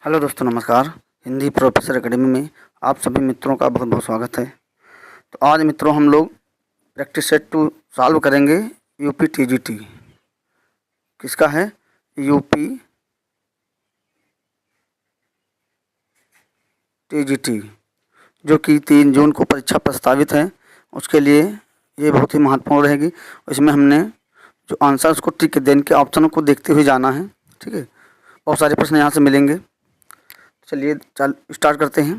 Hello दोस्तों, नमस्कार। Hindi professor academy में आप सभी मित्रों का बहुत बहुत स्वागत है। तो आज मित्रों हम लोग प्रैक्टिस सेट 2 सॉल्व करेंगे। यूपी टीजीटी किसका है? यूपी टीजीटी जो कि 3 जून को परीक्षा प्रस्तावित है, उसके लिए ये बहुत ही महत्वपूर्ण रहेगी। इसमें हमने जो आंसर उसको टिक देन के ऑप्शनों को देखते हुए जाना है। ठीक है, बहुत सारे प्रश्न यहाँ से मिलेंगे। चलिए स्टार्ट करते हैं।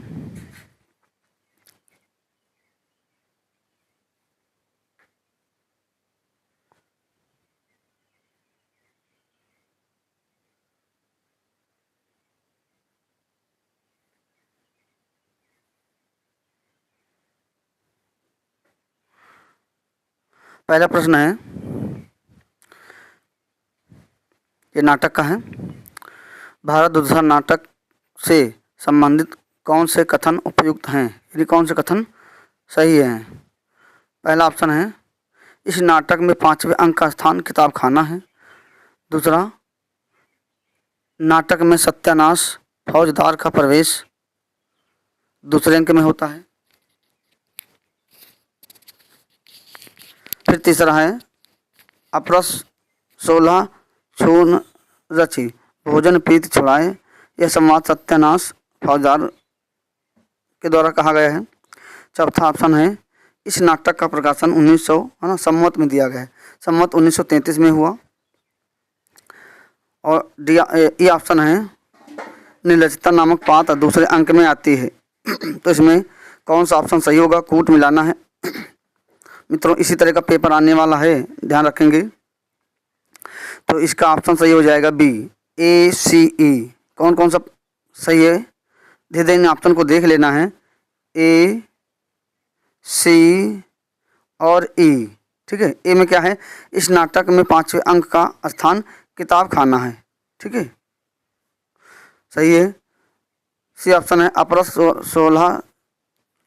पहला प्रश्न है, ये नाटक का है। भारत दुर्दशा नाटक से संबंधित कौन से कथन उपयुक्त हैं, यानी कौन से कथन सही हैं? पहला ऑप्शन है, इस नाटक में 5वें अंक का स्थान किताब खाना है। दूसरा, नाटक में सत्यानाश फौजदार का प्रवेश दूसरे अंक में होता है। फिर तीसरा है, अपरस 16 छून रचि भोजन प्रीत छुड़ाए, यह संवाद सत्यानाश फौजदार के द्वारा कहा गया है। चौथा ऑप्शन है, इस नाटक का प्रकाशन 1900 संवत में दिया गया है, संवत 1933 में हुआ। और ये ऑप्शन है, निर्लजता नामक पात्र दूसरे अंक में आती है। तो इसमें कौन सा ऑप्शन सही होगा? कूट मिलाना है। मित्रों, इसी तरह का पेपर आने वाला है, ध्यान रखेंगे। तो इसका ऑप्शन सही हो जाएगा बी, ए सी ई। कौन कौन सा सही है? धीरे धीरे ऑप्शन को देख लेना है, ए सी और ई। ठीक है, ए में क्या है? इस नाटक में 5वें अंक का स्थान किताब खाना है। ठीक है, सही है। सी ऑप्शन है, अपरस 16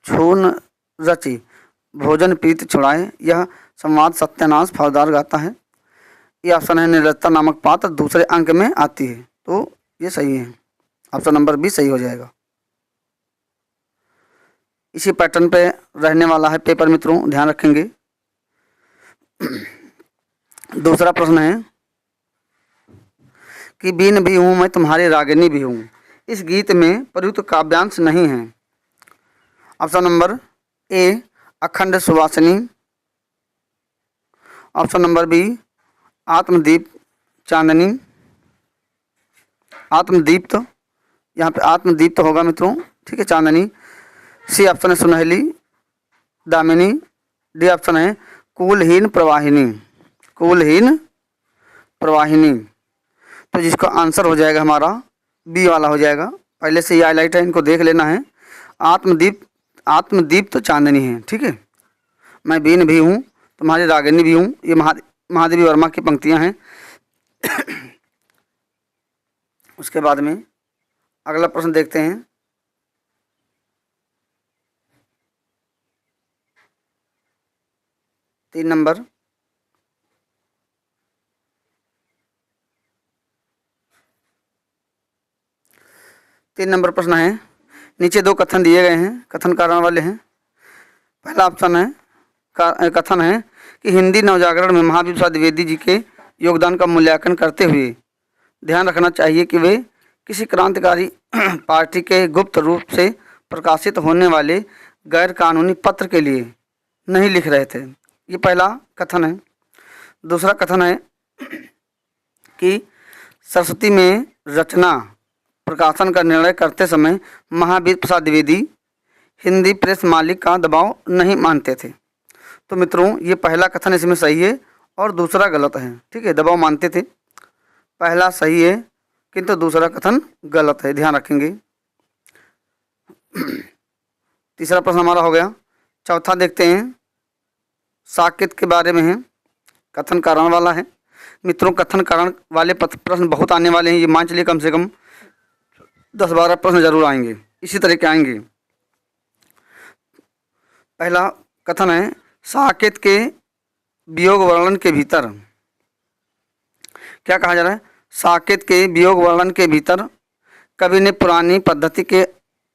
छून रचि भोजन प्रीत छुड़ाए, यह संवाद सत्यानाश फौजदार गाता है। ये ऑप्शन है, निर्लजता नामक पात्र दूसरे अंक में आती है। तो ये सही है, ऑप्शन नंबर बी सही हो जाएगा। इसी पैटर्न पे रहने वाला है पेपर मित्रों, ध्यान रखेंगे। दूसरा प्रश्न है कि बीन भी हूँ मैं तुम्हारी रागिनी भी हूँ, इस गीत में प्रयुक्त काव्यांश नहीं है। ऑप्शन नंबर ए, अखंड सुवासिनी। ऑप्शन नंबर बी, आत्मदीप चांदनी, आत्मदीप्त। यहाँ पे आत्मदीप्त होगा मित्रों, ठीक है, चांदनी। सी ऑप्शन है, सुनहली दामिनी। डी ऑप्शन है, कूलहीन प्रवाहिनी, कूलहीन प्रवाहिनी। तो जिसका आंसर हो जाएगा हमारा बी वाला हो जाएगा। पहले से ये हाईलाइट है, इनको देख लेना है। आत्मदीप्त तो चांदनी है। ठीक है, मैं बीन भी हूँ तुम्हारी रागिनी भी हूँ, ये महादेवी वर्मा की पंक्तियाँ हैं। उसके बाद में अगला प्रश्न देखते हैं। तीन नंबर, प्रश्न है, नीचे 2 कथन दिए गए हैं, कथन कारण वाले हैं। पहला ऑप्शन है, कथन है कि हिंदी नवजागरण में महावीर प्रसाद द्विवेदी जी के योगदान का मूल्यांकन करते हुए ध्यान रखना चाहिए कि वे किसी क्रांतिकारी पार्टी के गुप्त रूप से प्रकाशित होने वाले गैर कानूनी पत्र के लिए नहीं लिख रहे थे। ये पहला कथन है। दूसरा कथन है कि सरस्वती में रचना प्रकाशन का निर्णय करते समय महावीर प्रसाद द्विवेदी हिंदी प्रेस मालिक का दबाव नहीं मानते थे। तो मित्रों, ये पहला कथन इसमें सही है और दूसरा गलत है। ठीक है, दबाव मानते थे, पहला सही है किंतु दूसरा कथन गलत है, ध्यान रखेंगे। तीसरा प्रश्न हमारा हो गया। चौथा देखते हैं, साकेत के बारे में है, कथन कारण वाला है। मित्रों, कथन कारण वाले प्रश्न बहुत आने वाले हैं, ये मान चलिए कम से कम 10-12 प्रश्न जरूर आएंगे, इसी तरह के आएंगे। पहला कथन है, साकेत के वियोग वर्णन के भीतर क्या कहा जा रहा है? साकेत के वियोग वर्णन के भीतर कवि ने पुरानी पद्धति के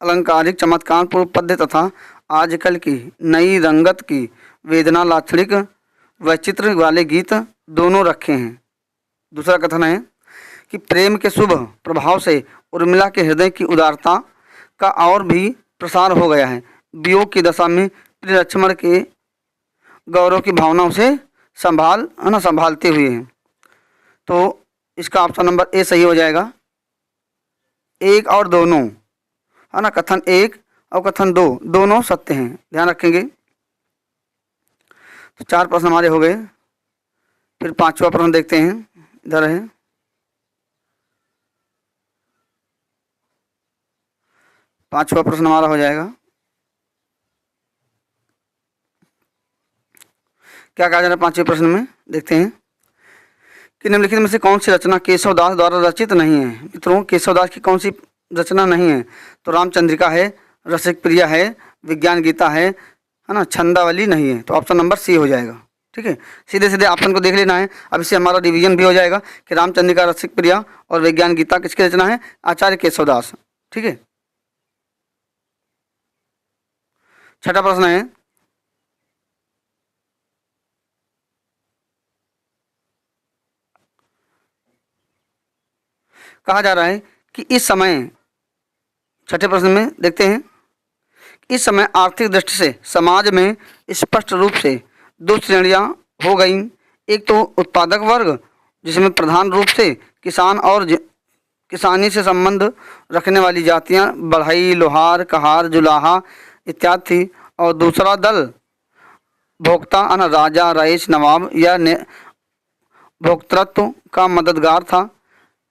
अलंकारिक चमत्कारपूर्ण पद्य तथा आजकल की नई रंगत की वेदना लाक्षणिक वैचित्र वाले गीत दोनों रखे हैं। दूसरा कथन है कि प्रेम के शुभ प्रभाव से उर्मिला के हृदय की उदारता का और भी प्रसार हो गया है। वियोग की दशा में प्रिय लक्ष्मण के गौरव की भावना उसे संभालते हुए हैं। तो इसका ऑप्शन नंबर ए सही हो जाएगा। एक और दोनों, है ना, कथन एक और कथन दो दोनों सत्य हैं, ध्यान रखेंगे। तो 4 प्रश्न हमारे हो गए। फिर 5वां प्रश्न देखते हैं, इधर है। पांचवा प्रश्न हमारा हो जाएगा, क्या कहा जा रहा है 5वें प्रश्न में, देखते हैं कि निम्नलिखित में से कौन सी रचना केशवदास द्वारा रचित नहीं है। मित्रों, केशवदास की कौन सी रचना नहीं है? तो रामचंद्रिका है, रसिक प्रिया है, विज्ञान गीता है ना, छंदावली नहीं है। तो ऑप्शन नंबर सी हो जाएगा। ठीक है, सीधे सीधे ऑप्शन को देख लेना है। अब इससे हमारा डिवीजन भी हो जाएगा कि रामचंद्रिका, रसिक प्रिया और विज्ञान गीता किसकी रचना है? आचार्य केशवदास। ठीक है, 6ठा प्रश्न है, कहा जा रहा है कि इस समय, 6ठे प्रश्न में देखते हैं, इस समय आर्थिक दृष्टि से समाज में स्पष्ट रूप से 2 श्रेणियां हो गई। एक तो उत्पादक वर्ग, जिसमें प्रधान रूप से किसान और किसानी से संबंध रखने वाली जातियां बढ़ई, लोहार, कहार, जुलाहा इत्यादि थी। और दूसरा दल भोक्ता, राजा, रईस, नवाब या भोक्तृत्व का मददगार था।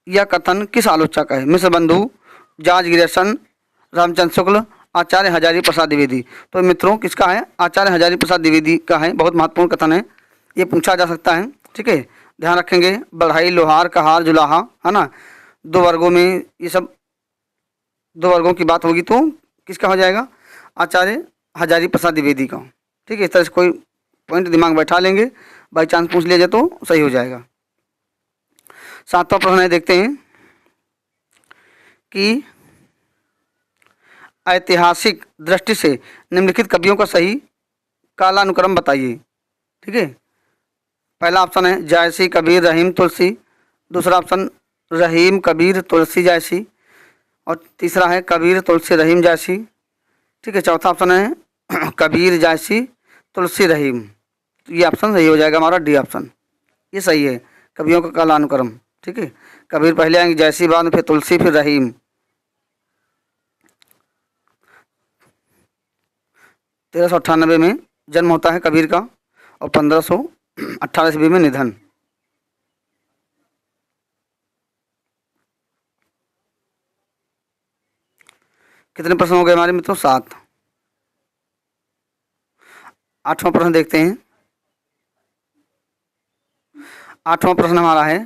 यह कथन किस आलोचक का है? मिश्र बंधु, जॉर्ज ग्रेसन, रामचंद्र शुक्ल, आचार्य हजारी प्रसाद द्विवेदी। तो मित्रों किसका है? आचार्य हजारी प्रसाद द्विवेदी का है। बहुत महत्वपूर्ण कथन है, ये पूछा जा सकता है। ठीक है, ध्यान रखेंगे। बढ़ई, लोहार, कहार, जुलाहा, है ना, 2 वर्गों में, ये सब 2 वर्गों की बात होगी तो किसका हो जाएगा? आचार्य हजारी प्रसाद द्विवेदी का। ठीक है, इस तरह से कोई पॉइंट दिमाग बैठा लेंगे, बाई चांस पूछ लिया जाए तो सही हो जाएगा। 7वां प्रश्न है, देखते हैं कि ऐतिहासिक दृष्टि से निम्नलिखित कवियों का सही कालानुक्रम बताइए। ठीक है, पहला ऑप्शन है जायसी, कबीर, रहीम, तुलसी। दूसरा ऑप्शन रहीम, कबीर, तुलसी, जायसी। और तीसरा है कबीर, तुलसी, रहीम, जायसी। ठीक है, चौथा ऑप्शन है कबीर, जायसी, तुलसी, रहीम। तो ये ऑप्शन सही हो जाएगा हमारा, डी ऑप्शन, ये सही है, कवियों का कालानुक्रम। ठीक है, कबीर पहले आएंगे, जायसी बाद में, फिर तुलसी, फिर रहीम। 1398 में जन्म होता है कबीर का और 1518 ईस्वी में निधन। कितने प्रश्न हो गए हमारे मित्रों? 7। 8वां प्रश्न देखते हैं। 8वां प्रश्न हमारा है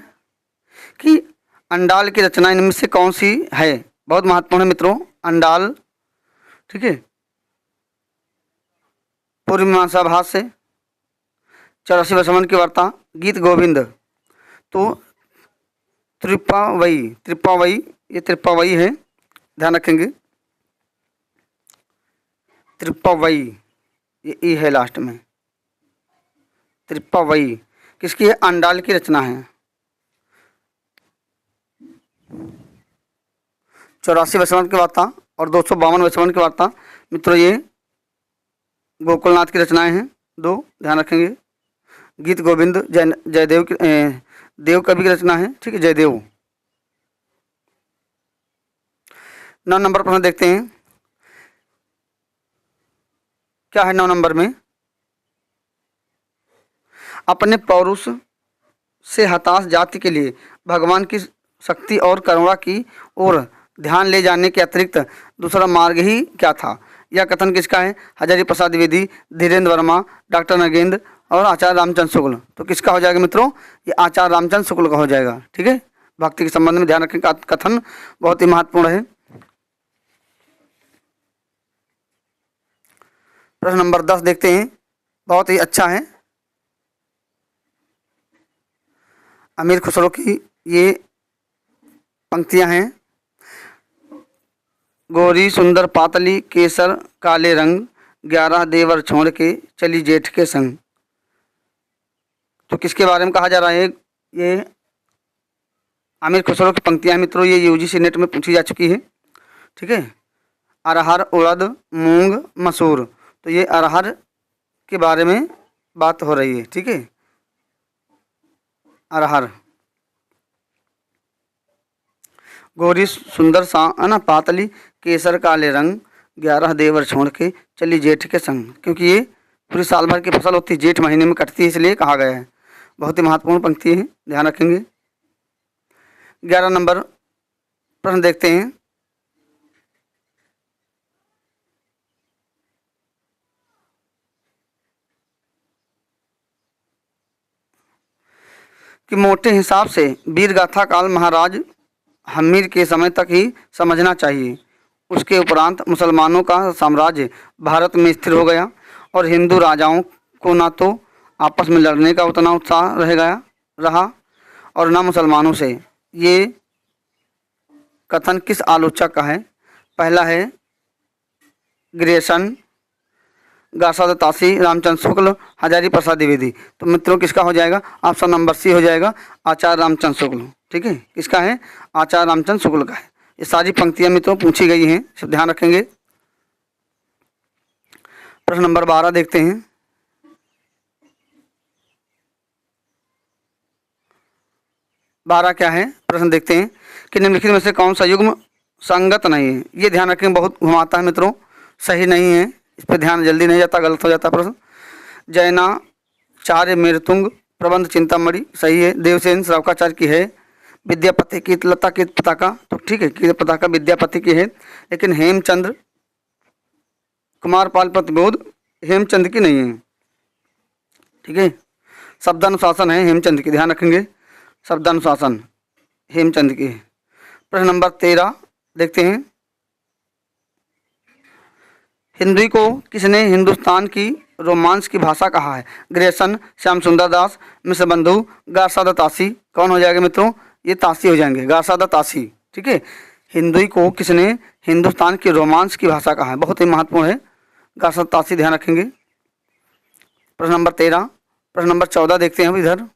कि अंडाल की रचना इनमें से कौन सी है? बहुत महत्वपूर्ण है मित्रों, अंडाल। ठीक है, पूर्व मीमांसा भाष्य, 84 वसमन की वार्ता, गीत गोविंद। तो त्रिपावई, ये त्रिपावई है, ध्यान रखेंगे। त्रिपावई, ये ई है लास्ट में। त्रिपावई किसकी है? अंडाल की रचना है। 84 वसमन की वार्ता और 252 वसमन की वार्ता। मित्रों ये गोकुलनाथ की रचनाएं हैं 2, ध्यान रखेंगे। गीत गोविंद जयदेव की, देव कवि की रचना है। ठीक है, जयदेव। 9 नंबर प्रश्न देखते हैं, क्या है 9 नंबर में? अपने पौरुष से हताश जाति के लिए भगवान की शक्ति और करुणा की ओर ध्यान ले जाने के अतिरिक्त दूसरा मार्ग ही क्या था? यह कथन किसका है? हजारी प्रसाद द्विवेदी, धीरेन्द्र वर्मा, डॉक्टर नगेंद्र और आचार्य रामचंद्र शुक्ल। तो किसका हो जाएगा मित्रों? ये आचार्य रामचंद्र शुक्ल का हो जाएगा। ठीक है, भक्ति के संबंध में ध्यान रखें, कथन बहुत ही महत्वपूर्ण है। प्रश्न नंबर 10 देखते हैं, बहुत ही अच्छा है। अमीर खुसरो की ये पंक्तियां हैं। गौरी सुंदर पातली केसर काले रंग, 11 देवर छोड़ के चली जेठ के संग। तो किसके बारे में कहा जा रहा है? ये आमिर खुसरो की पंक्तियां हैं मित्रों, ये यूजीसी नेट में पूछी जा चुकी है। ठीक है, अरहर उड़द मूंग मसूर, तो ये अरहर के बारे में बात हो रही है। ठीक है, अरहर। गौरी सुंदर सा है ना पातली केसर काले रंग, 11 देवर छोड़ के चली जेठ के संग, क्योंकि ये पूरी साल भर की फसल होती है, जेठ महीने में कटती है, इसलिए कहा गया है। बहुत ही महत्वपूर्ण पंक्ति है, ध्यान रखेंगे। 11 नंबर प्रश्न देखते हैं। कि मोटे हिसाब से वीर गाथा काल महाराज हम्मीर के समय तक ही समझना चाहिए। उसके उपरांत मुसलमानों का साम्राज्य भारत में स्थिर हो गया और हिंदू राजाओं को न तो आपस में लड़ने का उतना उत्साह रहा और न मुसलमानों से। ये कथन किस आलोचक का है? पहला है ग्रेसन, गासा तासी, रामचंद्र शुक्ल, हजारी प्रसाद द्विवेदी। तो मित्रों किसका हो जाएगा? ऑप्शन नंबर सी हो जाएगा, आचार्य रामचंद्र शुक्ल। ठीक है, किसका है? आचार्य रामचंद्र शुक्ल का है। ये सारी पंक्तियां मित्रों पूछी गई हैं, सब ध्यान रखेंगे। प्रश्न नंबर 12 देखते हैं। बारह क्या है? प्रश्न देखते हैं कि निम्नलिखित में से कौन सा युग्म संगत नहीं है? ये ध्यान रखें, बहुत घुमाता है मित्रों, सही नहीं है, इस पर ध्यान जल्दी नहीं जाता, गलत हो जाता प्रश्न। जैनाचार्य मेरुतुंग प्रबंध चिंतामणि सही है। देवसेन श्रावकाचार्य की है। विद्यापति की लता की पताका, तो ठीक है, की पताका विद्यापति की है, लेकिन हेमचंद्र कुमार पाल प्रतिबोध हेमचंद की नहीं है। ठीक है, शब्दानुशासन है हेमचंद की, ध्यान रखेंगे, शब्दानुशासन हेमचंद की है। प्रश्न नंबर 13 देखते हैं। हिंदी को किसने हिंदुस्तान की रोमांस की भाषा कहा है? ग्रेसन, श्याम सुंदर दास, मिश्र बंधु, गारसादा तासी। कौन हो जाएगा मित्रों? ये तासी हो जाएंगे, गारसादा तासी। ठीक है, हिंदी को किसने हिंदुस्तान की रोमांस की भाषा कहा है? बहुत ही महत्वपूर्ण है, गारसादा तासी, ध्यान रखेंगे। प्रश्न नंबर 13। प्रश्न नंबर 14 देखते हैं अब इधर।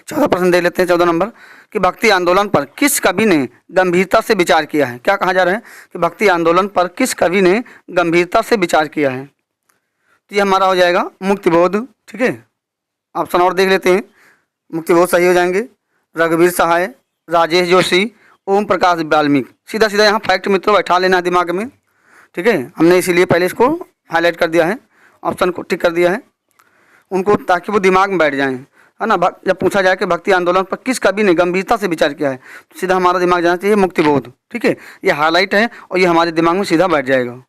चौदह प्रश्न देख लेते हैं। 14 नंबर कि भक्ति आंदोलन पर किस कवि ने गंभीरता से विचार किया है? क्या कहा जा रहा है कि भक्ति आंदोलन पर किस कवि ने गंभीरता से विचार किया है? तो ये हमारा हो जाएगा मुक्तिबोध। ठीक है, ऑप्शन और देख लेते हैं, मुक्तिबोध सही हो जाएंगे। रघुवीर सहाय, राजेश जोशी, ओम प्रकाश वाल्मीकि। सीधा सीधा यहाँ फैक्ट मित्रों बैठा लेना है दिमाग में। ठीक है, हमने इसीलिए पहले इसको हाईलाइट कर दिया है, ऑप्शन को टिक कर दिया है उनको, ताकि वो दिमाग में बैठ जाएं, है ना। जब पूछा जाए कि भक्ति आंदोलन पर किस कवि ने गंभीरता से विचार किया है, तो सीधा हमारा दिमाग जाना चाहिए मुक्तिबोध। ठीक है, ये हाईलाइट है और ये हमारे दिमाग में सीधा बैठ जाएगा।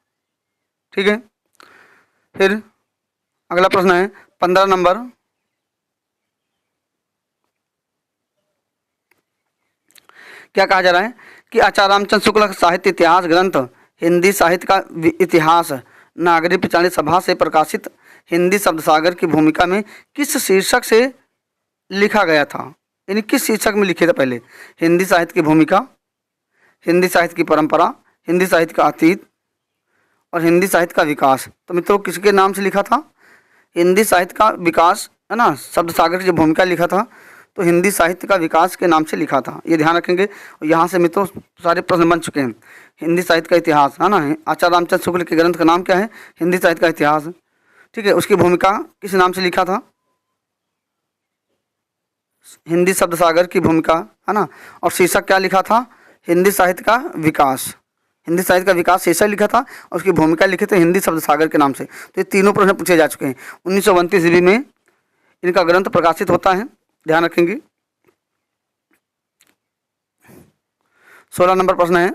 ठीक है, फिर अगला प्रश्न है 15 नंबर। क्या कहा जा रहा है कि आचार्य रामचंद्र शुक्ल का साहित्य इतिहास ग्रंथ हिंदी साहित्य का इतिहास नागरिक प्रचारित सभा से प्रकाशित हिंदी शब्द सागर की भूमिका में किस शीर्षक से लिखा गया था? यानी किस शीर्षक में लिखे थे पहले? हिंदी साहित्य की भूमिका, हिंदी साहित्य की परंपरा, हिंदी साहित्य का अतीत और हिंदी साहित्य का विकास। तो मित्रों किसके नाम से लिखा था? हिंदी साहित्य का विकास, है ना, शब्द सागर की जो भूमिका लिखा था, तो हिंदी साहित्य का विकास के नाम से लिखा था, ये ध्यान रखेंगे। और यहाँ से मित्रों सारे प्रश्न बन चुके हैं। हिंदी साहित्य का इतिहास, है ना, आचार्य रामचंद्र शुक्ल के ग्रंथ का नाम क्या है? हिंदी साहित्य का इतिहास। ठीक है, उसकी भूमिका किस नाम से लिखा था? हिंदी शब्द सागर की भूमिका, है ना, और शीर्षक क्या लिखा था? हिंदी साहित्य का विकास। हिंदी साहित्य का विकास शीर्षक लिखा था और उसकी भूमिका लिखी थी हिंदी शब्द सागर के नाम से। तो ये तीनों प्रश्न पूछे जा चुके हैं। 1929 ईस्वी में इनका ग्रंथ प्रकाशित होता है, ध्यान रखेंगे। 16 नंबर प्रश्न है,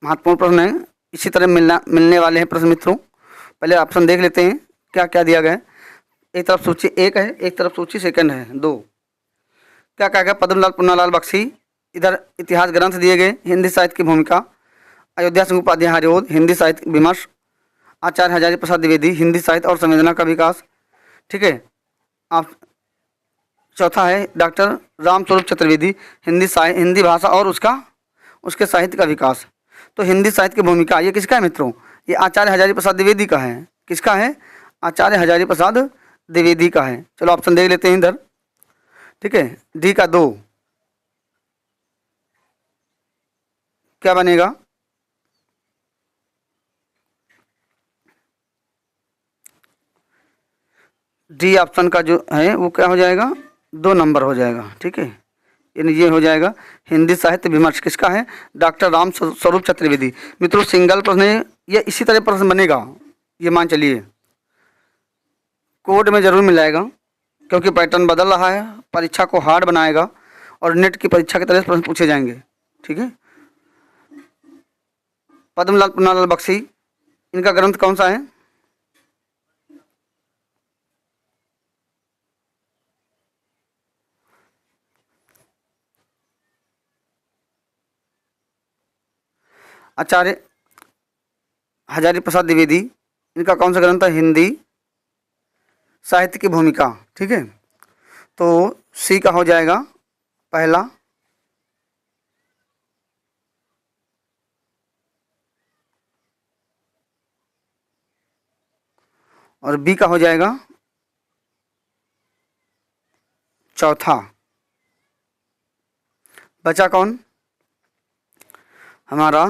महत्वपूर्ण प्रश्न है, इसी तरह मिलने वाले हैं प्रश्न मित्रों। पहले ऑप्शन देख लेते हैं क्या क्या दिया गया है। एक तरफ सूची 1 है, एक तरफ सूची सेकंड है 2। क्या कहा गया? पद्मलाल पुन्नालाल बख्शी, इधर इतिहास ग्रंथ दिए गए, हिंदी साहित्य की भूमिका, अयोध्या सिंह उपाध्याय हरिओद, हिंदी साहित्य विमर्श, आचार्य हजारी प्रसाद द्विवेदी, हिंदी साहित्य और संवेदना का विकास। ठीक है। आप चौथा है डॉक्टर रामस्वरूप चतुर्वेदी, हिंदी भाषा और उसके साहित्य का विकास। तो हिंदी साहित्य की भूमिका ये किसका है मित्रों? ये आचार्य हजारी प्रसाद द्विवेदी का है। किसका है? आचार्य हजारी प्रसाद द्विवेदी का है। चलो ऑप्शन देख लेते हैं इधर। ठीक है, डी का 2 क्या बनेगा? डी ऑप्शन का जो है वो क्या हो जाएगा? 2 नंबर हो जाएगा। ठीक है, यानी ये हो जाएगा हिंदी साहित्य विमर्श किसका है? डॉक्टर राम स्वरूप चतुर्वेदी। मित्रों सिंगल प्रश्न है, ये इसी तरह प्रश्न बनेगा, ये मान चलिए। कोड में जरूर मिलाएगा क्योंकि पैटर्न बदल रहा है, परीक्षा को हार्ड बनाएगा और नेट की परीक्षा की तरह प्रश्न पूछे जाएंगे। ठीक है। पद्मलाल पुन्नालाल बख्शी, इनका ग्रंथ कौन सा है? आचार्य हजारी प्रसाद द्विवेदी, इनका कौन सा ग्रंथ है? हिंदी साहित्य की भूमिका। ठीक है, तो सी का हो जाएगा पहला, और बी का हो जाएगा चौथा। बचा कौन? हमारा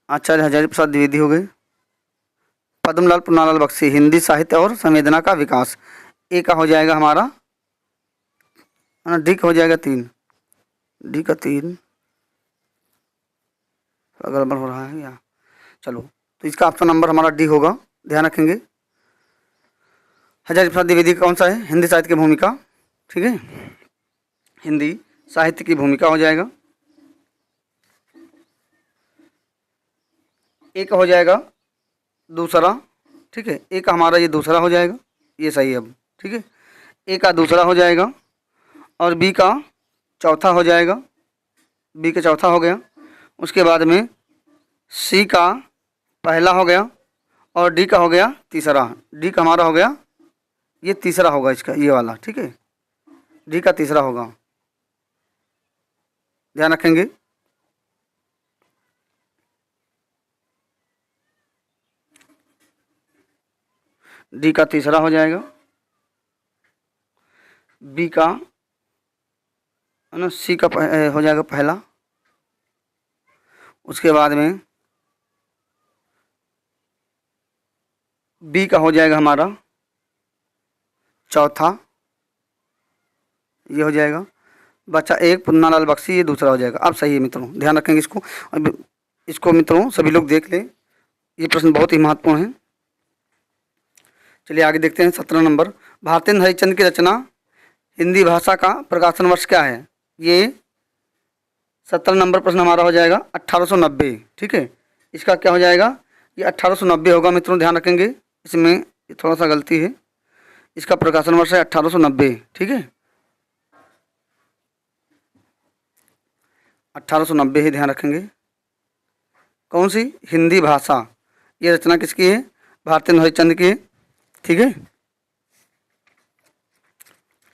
आचार्य हजारी प्रसाद द्विवेदी हो गए। पद्मलाल पुन्नालाल बख्शी, हिंदी साहित्य और संवेदना का विकास। ए का हो जाएगा हमारा, है ना, डी का हो जाएगा 3, डी का 3 गड़बड़ हो रहा है या, चलो तो इसका ऑप्शन नंबर हमारा डी होगा, ध्यान रखेंगे। हजारी प्रसाद द्विवेदी कौन सा है? हिंदी साहित्य की भूमिका। ठीक है, हिंदी साहित्य की भूमिका हो जाएगा। एक हो जाएगा दूसरा। ठीक है, ए का हमारा ये दूसरा हो जाएगा, ये सही है अब। ठीक है, ए का दूसरा हो जाएगा और बी का चौथा हो जाएगा, बी का चौथा हो गया। उसके बाद में सी का पहला हो गया और डी का हो गया तीसरा। डी का हमारा हो गया, ये तीसरा होगा इसका, ये वाला। ठीक है, डी का तीसरा होगा, ध्यान रखेंगे। डी का तीसरा हो जाएगा, बी का, है ना, सी का हो जाएगा पहला। उसके बाद में बी का हो जाएगा हमारा चौथा, ये हो जाएगा। बच्चा एक पुन्नालाल बख्शी, ये दूसरा हो जाएगा। अब सही है मित्रों, ध्यान रखेंगे इसको। अब इसको मित्रों सभी लोग देख लें, ये प्रश्न बहुत ही महत्वपूर्ण है। चलिए आगे देखते हैं। 17 नंबर, भारतेंद्र हरिश्चंद्र की रचना हिंदी भाषा का प्रकाशन वर्ष क्या है? ये 17 नंबर प्रश्न हमारा हो जाएगा 1890। ठीक है, इसका क्या हो जाएगा? ये 1890 होगा मित्रों, ध्यान रखेंगे। इसमें थोड़ा सा गलती है, इसका प्रकाशन वर्ष है 1890। ठीक है, 1890 ही ध्यान रखेंगे। कौन सी? हिंदी भाषा। ये रचना किसकी है? भारतेंद्र हरिश्चंद्र की है। ठीक है,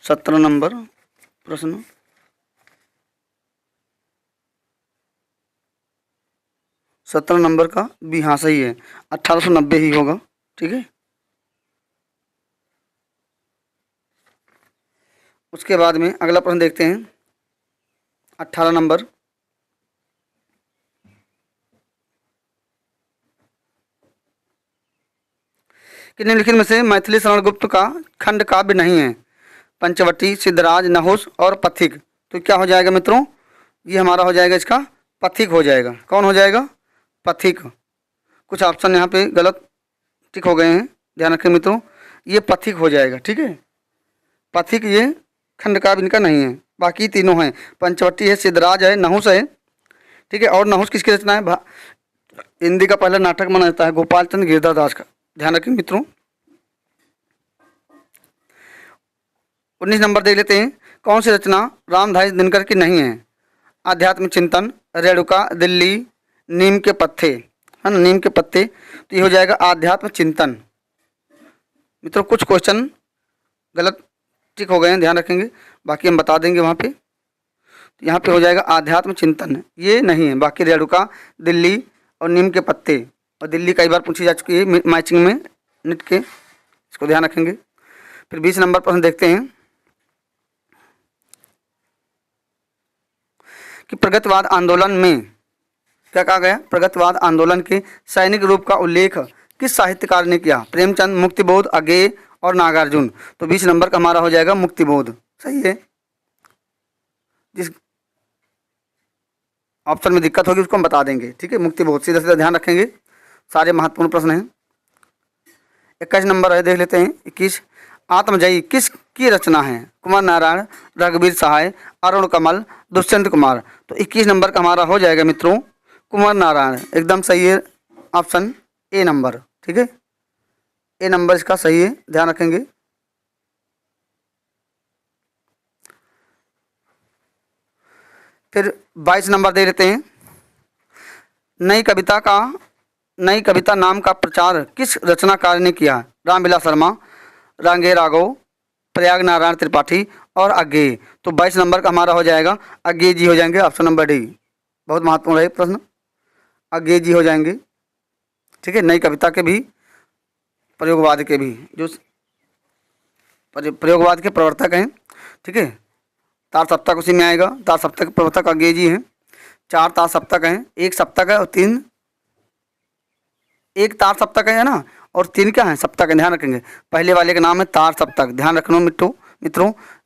17 नंबर प्रश्न, सत्रह नंबर का बी, हाँ सही है, 1890 ही होगा। ठीक है, उसके बाद में अगला प्रश्न देखते हैं। 18 नंबर, कि निम्नलिखित में से मैथिली शरण गुप्त का खंड काव्य नहीं है? पंचवटी, सिद्धराज, नहुस और पथिक। तो क्या हो जाएगा मित्रों? ये हमारा हो जाएगा, इसका पथिक हो जाएगा। कौन हो जाएगा? पथिक। कुछ ऑप्शन यहाँ पे गलत टिक हो गए हैं, ध्यान रखें मित्रों, ये पथिक हो जाएगा। ठीक है, पथिक ये खंड काव्य इनका नहीं है, बाकी तीनों हैं। पंचवटी है, सिद्धराज है, नहुस है। ठीक है, और नहुस किसकी रचना है? हिंदी का पहला नाटक माना जाता है गोपाल चंद्र गिरधर दास का, ध्यान रखें मित्रों। 19 नंबर देख लेते हैं। कौन सी रचना रामधारी दिनकर की नहीं है? आध्यात्म चिंतन, रेणुका, दिल्ली, नीम के पत्ते, है ना, नीम के पत्ते, तो ये हो जाएगा आध्यात्म चिंतन। मित्रों कुछ क्वेश्चन गलत टिक हो गए हैं, ध्यान रखेंगे, बाकी हम बता देंगे वहाँ पे। तो यहाँ पे हो जाएगा आध्यात्म चिंतन, ये नहीं है। बाकी रेणुका, दिल्ली और नीम के पत्ते, और दिल्ली कई बार पूछी जा चुकी है मैचिंग में निट के, इसको ध्यान रखेंगे। फिर 20 नंबर प्रश्न देखते हैं कि प्रगतिवाद आंदोलन में क्या कहा गया। प्रगतिवाद आंदोलन के सैनिक रूप का उल्लेख किस साहित्यकार ने किया। प्रेमचंद, मुक्तिबोध, अज्ञेय और नागार्जुन। तो 20 नंबर का हमारा हो जाएगा मुक्तिबोध, सही है। जिस ऑप्शन में दिक्कत होगी उसको हम बता देंगे, ठीक है। मुक्तिबोध, सीधा सीधा ध्यान रखेंगे, सारे महत्वपूर्ण प्रश्न हैं। 21 नंबर है, देख लेते हैं 21। आत्मजयी किस की रचना है। कुमार नारायण, रघुवीर सहाय, अरुण कमल, दुष्यंत कुमार। तो 21 नंबर का हमारा हो जाएगा मित्रों कुमार नारायण, एकदम सही है, ऑप्शन ए नंबर, ठीक है, ए नंबर इसका सही है, ध्यान रखेंगे। फिर 22 नंबर दे लेते हैं। नई कविता नाम का प्रचार किस रचनाकार ने किया। रामविलास शर्मा, रांगे राघव, प्रयाग नारायण त्रिपाठी और अज्ञेय। तो 22 नंबर का हमारा हो जाएगा अज्ञेय जी हो जाएंगे, ऑप्शन नंबर डी, बहुत महत्वपूर्ण है प्रश्न, अज्ञेय जी हो जाएंगे, ठीक है। नई कविता के भी, प्रयोगवाद के भी, जो प्रयोगवाद के प्रवर्तक हैं, ठीक है। तार सप्तक उसी में आएगा, तार सप्तक के प्रवर्तक अज्ञेय जी हैं। 4 तार सप्तक हैं, एक सप्तक है और 3, एक तार सप्तक है ना, और 3 क्या है, सप्तक है, ध्यान रखेंगे। पहले वाले का नाम है तार सप्तक, ध्यान रखना मित्रों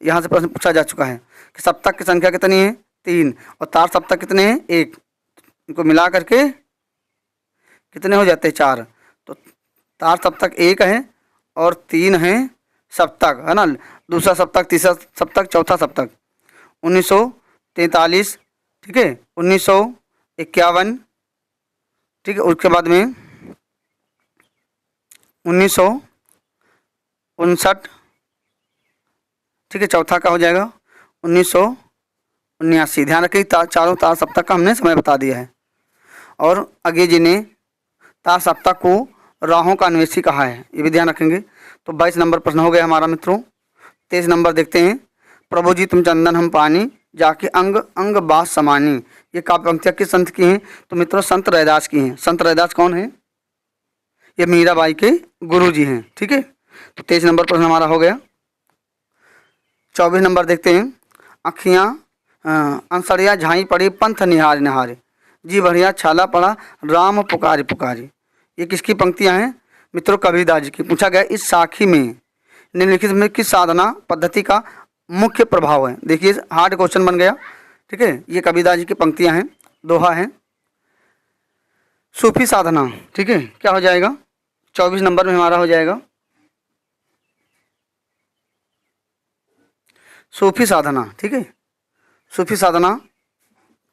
यहाँ से प्रश्न पूछा जा चुका है कि सप्तक की संख्या कितनी है, 3, और तार सप्तक कितने हैं, 1, इनको मिला करके कितने हो जाते हैं, 4। तो तार सप्तक 1 है और 3 है सप्तक, है ना, दूसरा सप्तक, तीसरा सप्तक, चौथा सप्तक। 1943, ठीक है, 1951, ठीक है, उसके बाद में 1959, ठीक है, चौथा का हो जाएगा 1979। ध्यान रखिए, चारों तार सप्तक का हमने समय बता दिया है। और अज्ञेय जी ने तार सप्तक को राहों का अन्वेषी कहा है, ये भी ध्यान रखेंगे। तो 22 नंबर प्रश्न हो गया हमारा मित्रों। 23 नंबर देखते हैं। प्रभु जी तुम चंदन हम पानी, जाके अंग अंग बास समानी। ये काव्य पंक्तियाँ किस संत की हैं। तो मित्रों संत रैदास की हैं। संत रैदास कौन है, ये मीराबाई के गुरु जी हैं, ठीक है। तो 23 नंबर प्रश्न हमारा हो गया। 24 नंबर देखते हैं। अखियाँ अंसरिया झाई पड़ी पंथ निहार निहारे, जी बढ़िया छाला पड़ा राम पुकारी पुकारी। ये किसकी पंक्तियाँ हैं मित्रों, कबीरदास जी की। पूछा गया इस साखी में निम्नलिखित में किस साधना पद्धति का मुख्य प्रभाव है। देखिए हार्ड क्वेश्चन बन गया, ठीक है। ये कबीरदास जी की पंक्तियाँ हैं, दोहा है। सूफी साधना, ठीक है, क्या हो जाएगा 24 नंबर में हमारा हो जाएगा सूफी साधना, ठीक है। सूफी साधना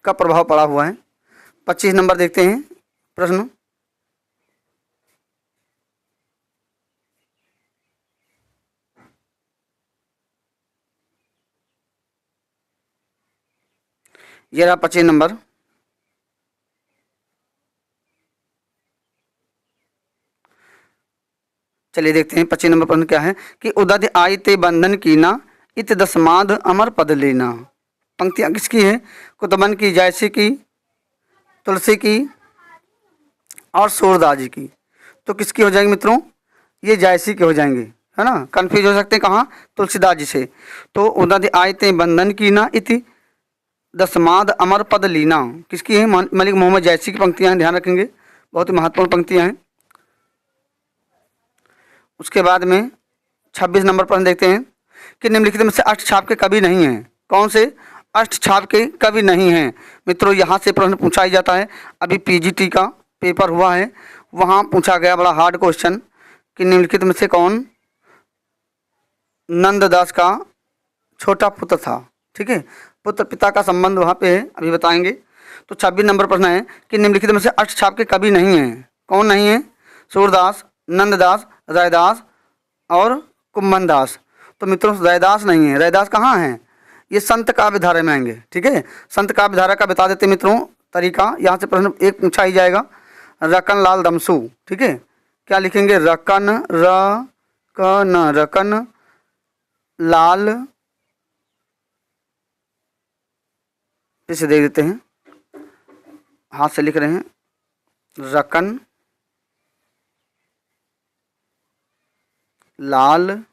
का प्रभाव पड़ा हुआ है। 25 नंबर देखते हैं प्रश्न। ये रहा 25 नंबर। चलिए देखते हैं 25 नंबर प्रश्न क्या है कि उदध आई ते बंधन कीना, इत दसमाद अमर पद लेना। पंक्तियाँ किसकी है, कुतुबन की, जायसी की, तुलसी की और सूरदास जी की। तो किसकी हो जाएंगी मित्रों, ये जायसी के हो जाएंगे, है ना, कंफ्यूज हो सकते हैं कहाँ, तुलसीदास जी से। तो उदध आई ते बंधन कीना, इति दसमाद अमर पद लीना किसकी है, मलिक मोहम्मद जायसी की पंक्तियाँ हैं, ध्यान रखेंगे, बहुत ही महत्वपूर्ण पंक्तियाँ हैं। उसके बाद में 26 नंबर प्रश्न देखते हैं कि निम्नलिखित में से अष्टछाप के कवि नहीं हैं। कौन से अष्टछाप के कवि नहीं हैं मित्रों, यहाँ से प्रश्न पूछा ही जाता है। अभी पीजीटी का पेपर हुआ है, वहाँ पूछा गया बड़ा हार्ड क्वेश्चन कि निम्नलिखित में से कौन नंददास का छोटा पुत्र था, ठीक है, पुत्र पिता का संबंध वहाँ पे है, अभी बताएंगे। तो 26 नंबर प्रश्न है कि निम्नलिखित में से अष्टछाप के कवि नहीं हैं। कौन नहीं है, सूरदास, नंददास, रैदास और कुम्भन दास। तो मित्रों रैदास नहीं है। रैदास कहाँ है, ये संत काव्य धारा में आएंगे, ठीक है। संत काव्य धारा का बता देते मित्रों तरीका, यहाँ से प्रश्न एक पूछा ही जाएगा। रकन लाल दमसू, ठीक है। क्या लिखेंगे? रकन, रकन, रकन लाल, इसे देख देते हैं, हाथ से लिख रहे हैं, रकन लाल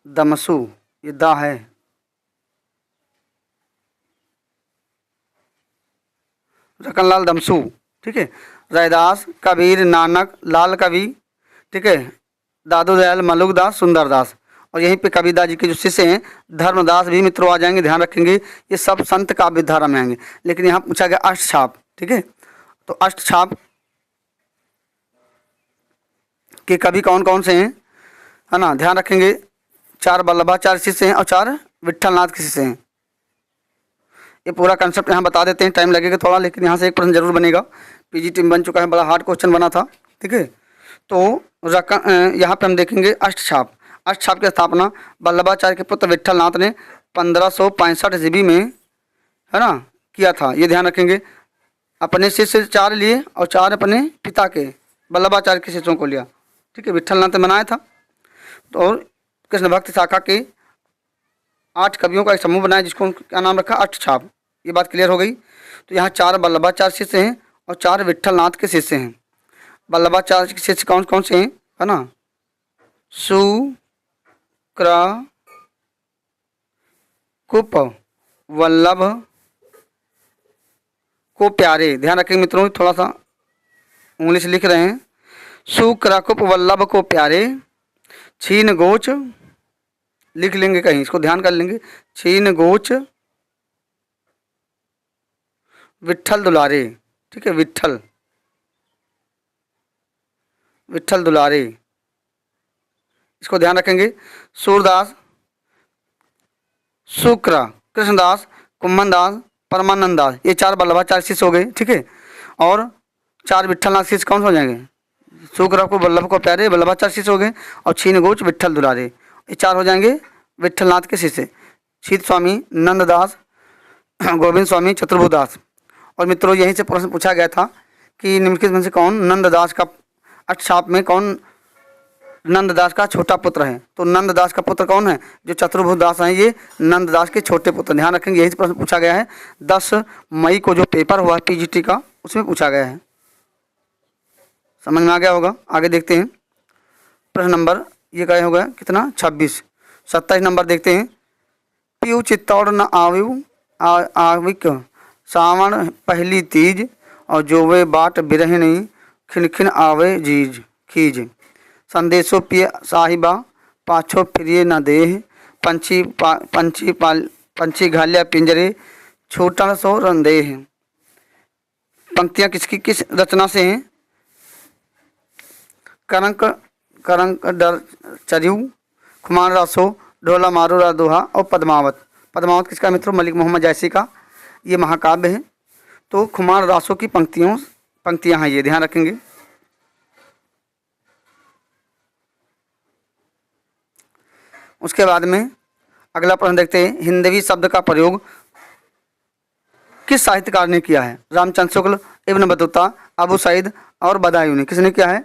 दमसू, ये दा है, रकनलाल दमसू, ठीक है। रैदास, कबीर, नानक, लाल कवि, ठीक है, दादू दयाल, मलुकदास, सुंदरदास। और यहीं पे कबीरदास जी के जो शिष्य हैं धर्मदास भी मित्रों आ जाएंगे, ध्यान रखेंगे, ये सब संत काव्य धारा में आएंगे। लेकिन यहाँ पूछा गया अष्टछाप, ठीक है। तो अष्टछाप के कवि कौन कौन से हैं, है ना, ध्यान रखेंगे। 4 वल्लभाचार्य शिष्य हैं और 4 विट्ठलनाथ के शिष्य हैं। ये पूरा कंसेप्ट यहाँ बता देते हैं, टाइम लगेगा थोड़ा, लेकिन यहाँ से एक प्रश्न जरूर बनेगा। पीजीटी में बन चुका है, बड़ा हार्ड क्वेश्चन बना था, ठीक है। तो यहाँ पे हम देखेंगे अष्टछाप। अष्टछाप की स्थापना वल्लभाचार्य के पुत्र विट्ठलनाथ ने 1565 ईस्वी में, है ना, किया था। ये ध्यान रखेंगे। अपने शिष्य 4 लिए और 4 अपने पिता के वल्लभाचार्य के शिष्यों को लिया, ठीक है। विट्ठलनाथ ने बनाया था। तो कृष्ण भक्त शाखा के 8 कवियों का एक समूह बनाया, जिसको क्या नाम रखा? अष्टछाप। ये बात क्लियर हो गई। तो यहाँ 4 वल्लभाचार्य शिष्य हैं और 4 विट्ठलनाथ के शिष्य हैं। वल्लभाचार्य के शिष्य कौन कौन से हैं, है ना? शुक्र, कुप, वल्लभ को प्यारे। ध्यान रखेंगे मित्रों, थोड़ा सा उंगली से लिख रहे हैं। शुक्र, कुप, वल्लभ को प्यारे, छीन गोच, लिख लेंगे कहीं, इसको ध्यान कर लेंगे। छीन गोच विट्ठल दुलारे, ठीक है, विट्ठल, विट्ठल दुलारे, इसको ध्यान रखेंगे। सूरदास, शुक्र, कृष्णदास, कुम्भनदास, परमानंद दास, ये 4 वल्लभाचार्य शिष्य हो गए, ठीक है। और 4 विट्ठलनाथ शिष्य कौन हो जाएंगे? शुक्र को वल्लभ को प्यारे वल्लभाचार्य शिष्य हो गए और छीन गोच विट्ठल दुलारे, ये 4 हो जाएंगे विट्ठलनाथ के शिष्य। शीत स्वामी, नंददास, गोविंद स्वामी, चतुर्भुदास। और मित्रों यहीं से प्रश्न पूछा गया था कि निम्नलिखित में से कौन नंददास का, अष्टछाप में कौन नंददास का छोटा पुत्र है? तो नंददास का पुत्र कौन है? जो चतुर्भुदास हैं, ये नंददास के छोटे पुत्र। ध्यान रखेंगे, यही से प्रश्न पूछा गया है। 10 मई को जो पेपर हुआ पीजीटी का, उसमें पूछा गया है। समझ में आ गया होगा। आगे देखते हैं प्रश्न नंबर, ये क्या हो गया कितना? 26। 27 नंबर देखते हैं। पीयू चित्तौड़ न आयु आविक सावण पहली तीज, और जोवे बाट बिरहिणी खिन आवे जीज खीज। संदेशो पिय साहिबा पाछो फिरिए न देह, पंछी घालिया पिंजरे छूटन सो रंदेह। पंक्तियाँ किसकी किस रचना से हैं? करंक करंक डर चरियू, खुमान रासो, ढोला मारो रा दोहा और पद्मावत। पद्मावत किसका मित्रों? मलिक मोहम्मद जैसी का ये महाकाव्य है। तो खुमान रासो की पंक्तियाँ हैं, ये ध्यान रखेंगे। उसके बाद में अगला प्रश्न देखते हैं। हिंदवी शब्द का प्रयोग किस साहित्यकार ने किया है? रामचंद्र शुक्ल, इब्न बतूता, अबू सईद और बदायूनी। किसने किया है?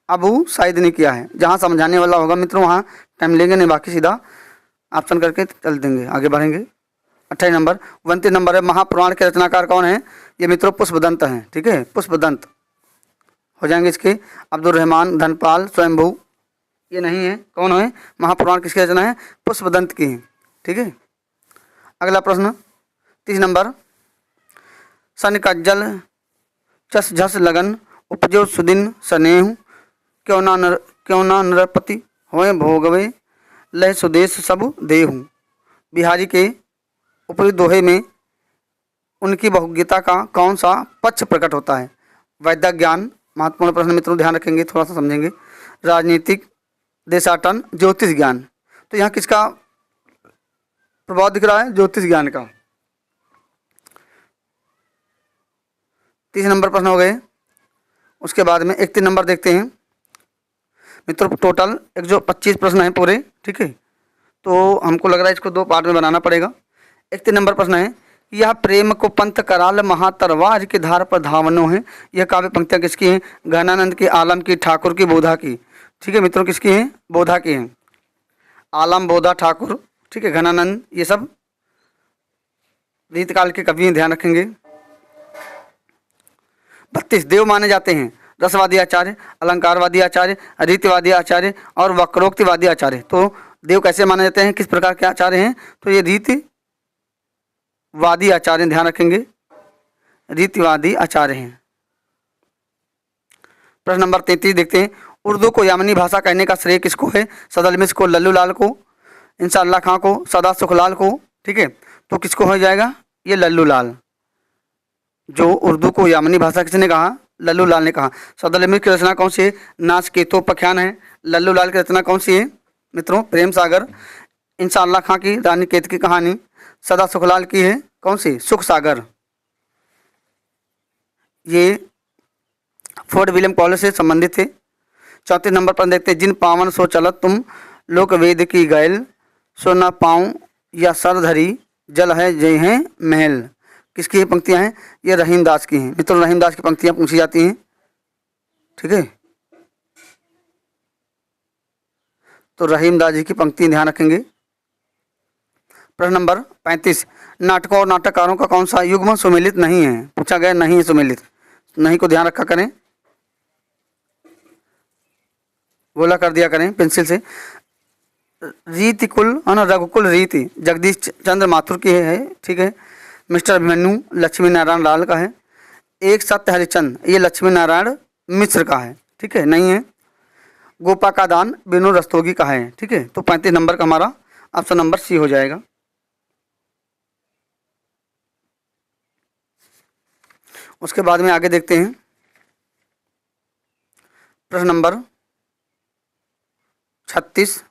अबू सईद ने किया है। जहाँ समझाने वाला होगा मित्रों वहाँ टाइम लेंगे नहीं, बाकी सीधा ऑप्शन करके चल देंगे, आगे बढ़ेंगे। 28 नंबर। 29 नंबर है, महापुराण के रचनाकार कौन है? ये मित्रों पुष्पदंत हैं, ठीक है, पुष्पदंत हो जाएंगे इसके। अब्दुल रहमान, धनपाल, स्वयंभू ये नहीं है। कौन है? महापुराण किसकी रचना है? पुष्पदंत की है, ठीक है। अगला प्रश्न 30 नंबर। सन कज्जल चस झस लगन, उपजो सुदिन सनेहु, क्यों ना नरपति होए भोगवे, लह सुदेश सब देहु। बिहारी के ऊपरी दोहे में उनकी बहुज्ञता का कौन सा पक्ष प्रकट होता है? वैदिक ज्ञान, महत्वपूर्ण प्रश्न मित्रों, ध्यान रखेंगे, थोड़ा सा समझेंगे। राजनीतिक, देशाटन, ज्योतिष ज्ञान। तो यहाँ किसका प्रभाव दिख रहा है? ज्योतिष ज्ञान का। 30 नंबर प्रश्न हो गए। उसके बाद में 31 नंबर देखते हैं मित्रों। टोटल एक जो 25 प्रश्न हैं पूरे, ठीक है। तो हमको लग रहा है इसको 2 पार्ट में बनाना पड़ेगा। 31 नंबर प्रश्न है यह प्रेम को पंथ कराल महातरवार की धार पर धावनो है। यह काव्य पंक्तियाँ किसकी हैं? घनानंद की, आलम की, ठाकुर की, बोधा की। ठीक है मित्रों, किसकी हैं? बोधा की हैं। आलम, बोधा, ठाकुर, ठीक है, घनानंद, ये सब रीतकाल के कवि हैं, ध्यान रखेंगे। 32 देव माने जाते हैं रसवादी आचार्य, अलंकारवादी आचार्य, रीतिवादी आचार्य और वक्रोक्तिवादी आचार्य। तो देव कैसे माने जाते हैं, किस प्रकार के आचार्य हैं? तो ये रीतिवादी आचार्य, ध्यान रखेंगे, रीतिवादी आचार्य हैं। प्रश्न नंबर 33 देखते हैं। उर्दू को यामनी भाषा कहने का श्रेय किसको है? सदलमिस को, लल्लू लाल को, इंशाअल्लाह खां को, सदा सुखलाल को। ठीक है, तो किसको हो जाएगा? ये लल्लू लाल। जो उर्दू को यामनी भाषा किसने कहा? लल्लू लाल ने कहा। सदलमिस की रचना कौन सी है? नाचकेतोपाख्यान है। लल्लू लाल की रचना कौन सी है मित्रों? प्रेम सागर। इंशाअल्लाह खां की रानी केत की कहानी। सदा सुखलाल की है कौन सी? सुख सागर। ये फोर्ट विलियम कॉलेज से संबंधित है। 34 नंबर पर देखते हैं। जिन पावन सो चलत तुम लोक वेद की गैल, सो न पाऊँ या सर धरी, जल है जय हैं महल। किसकी ये पंक्तियाँ हैं? ये रहीम दास की हैं। मित्रों, रहीम दास की पंक्तियाँ पूछी जाती हैं। ठीक है, तो रहीम दास जी की पंक्ति ध्यान रखेंगे। प्रश्न नंबर 35। नाटकों और नाटककारों का कौन सा युग्म सुमेलित नहीं है? पूछा गया, नहीं है सुमेलित। नहीं को ध्यान रखा करें, गोला कर दिया करें पेंसिल से। रीतिकुल है ना, रघुकुल रीति जगदीश चंद्र माथुर की है। ठीक है, मिस्टर अभिमन्यु लक्ष्मी नारायण लाल का है। एक सत्य हरिचंद, ये लक्ष्मी नारायण मिश्र का है। ठीक है, नहीं है। गोपा का दान विनोद रस्तोगी का है। ठीक है, तो 35 नंबर का हमारा ऑप्शन नंबर सी हो जाएगा। उसके बाद में आगे देखते हैं। प्रश्न नंबर 36।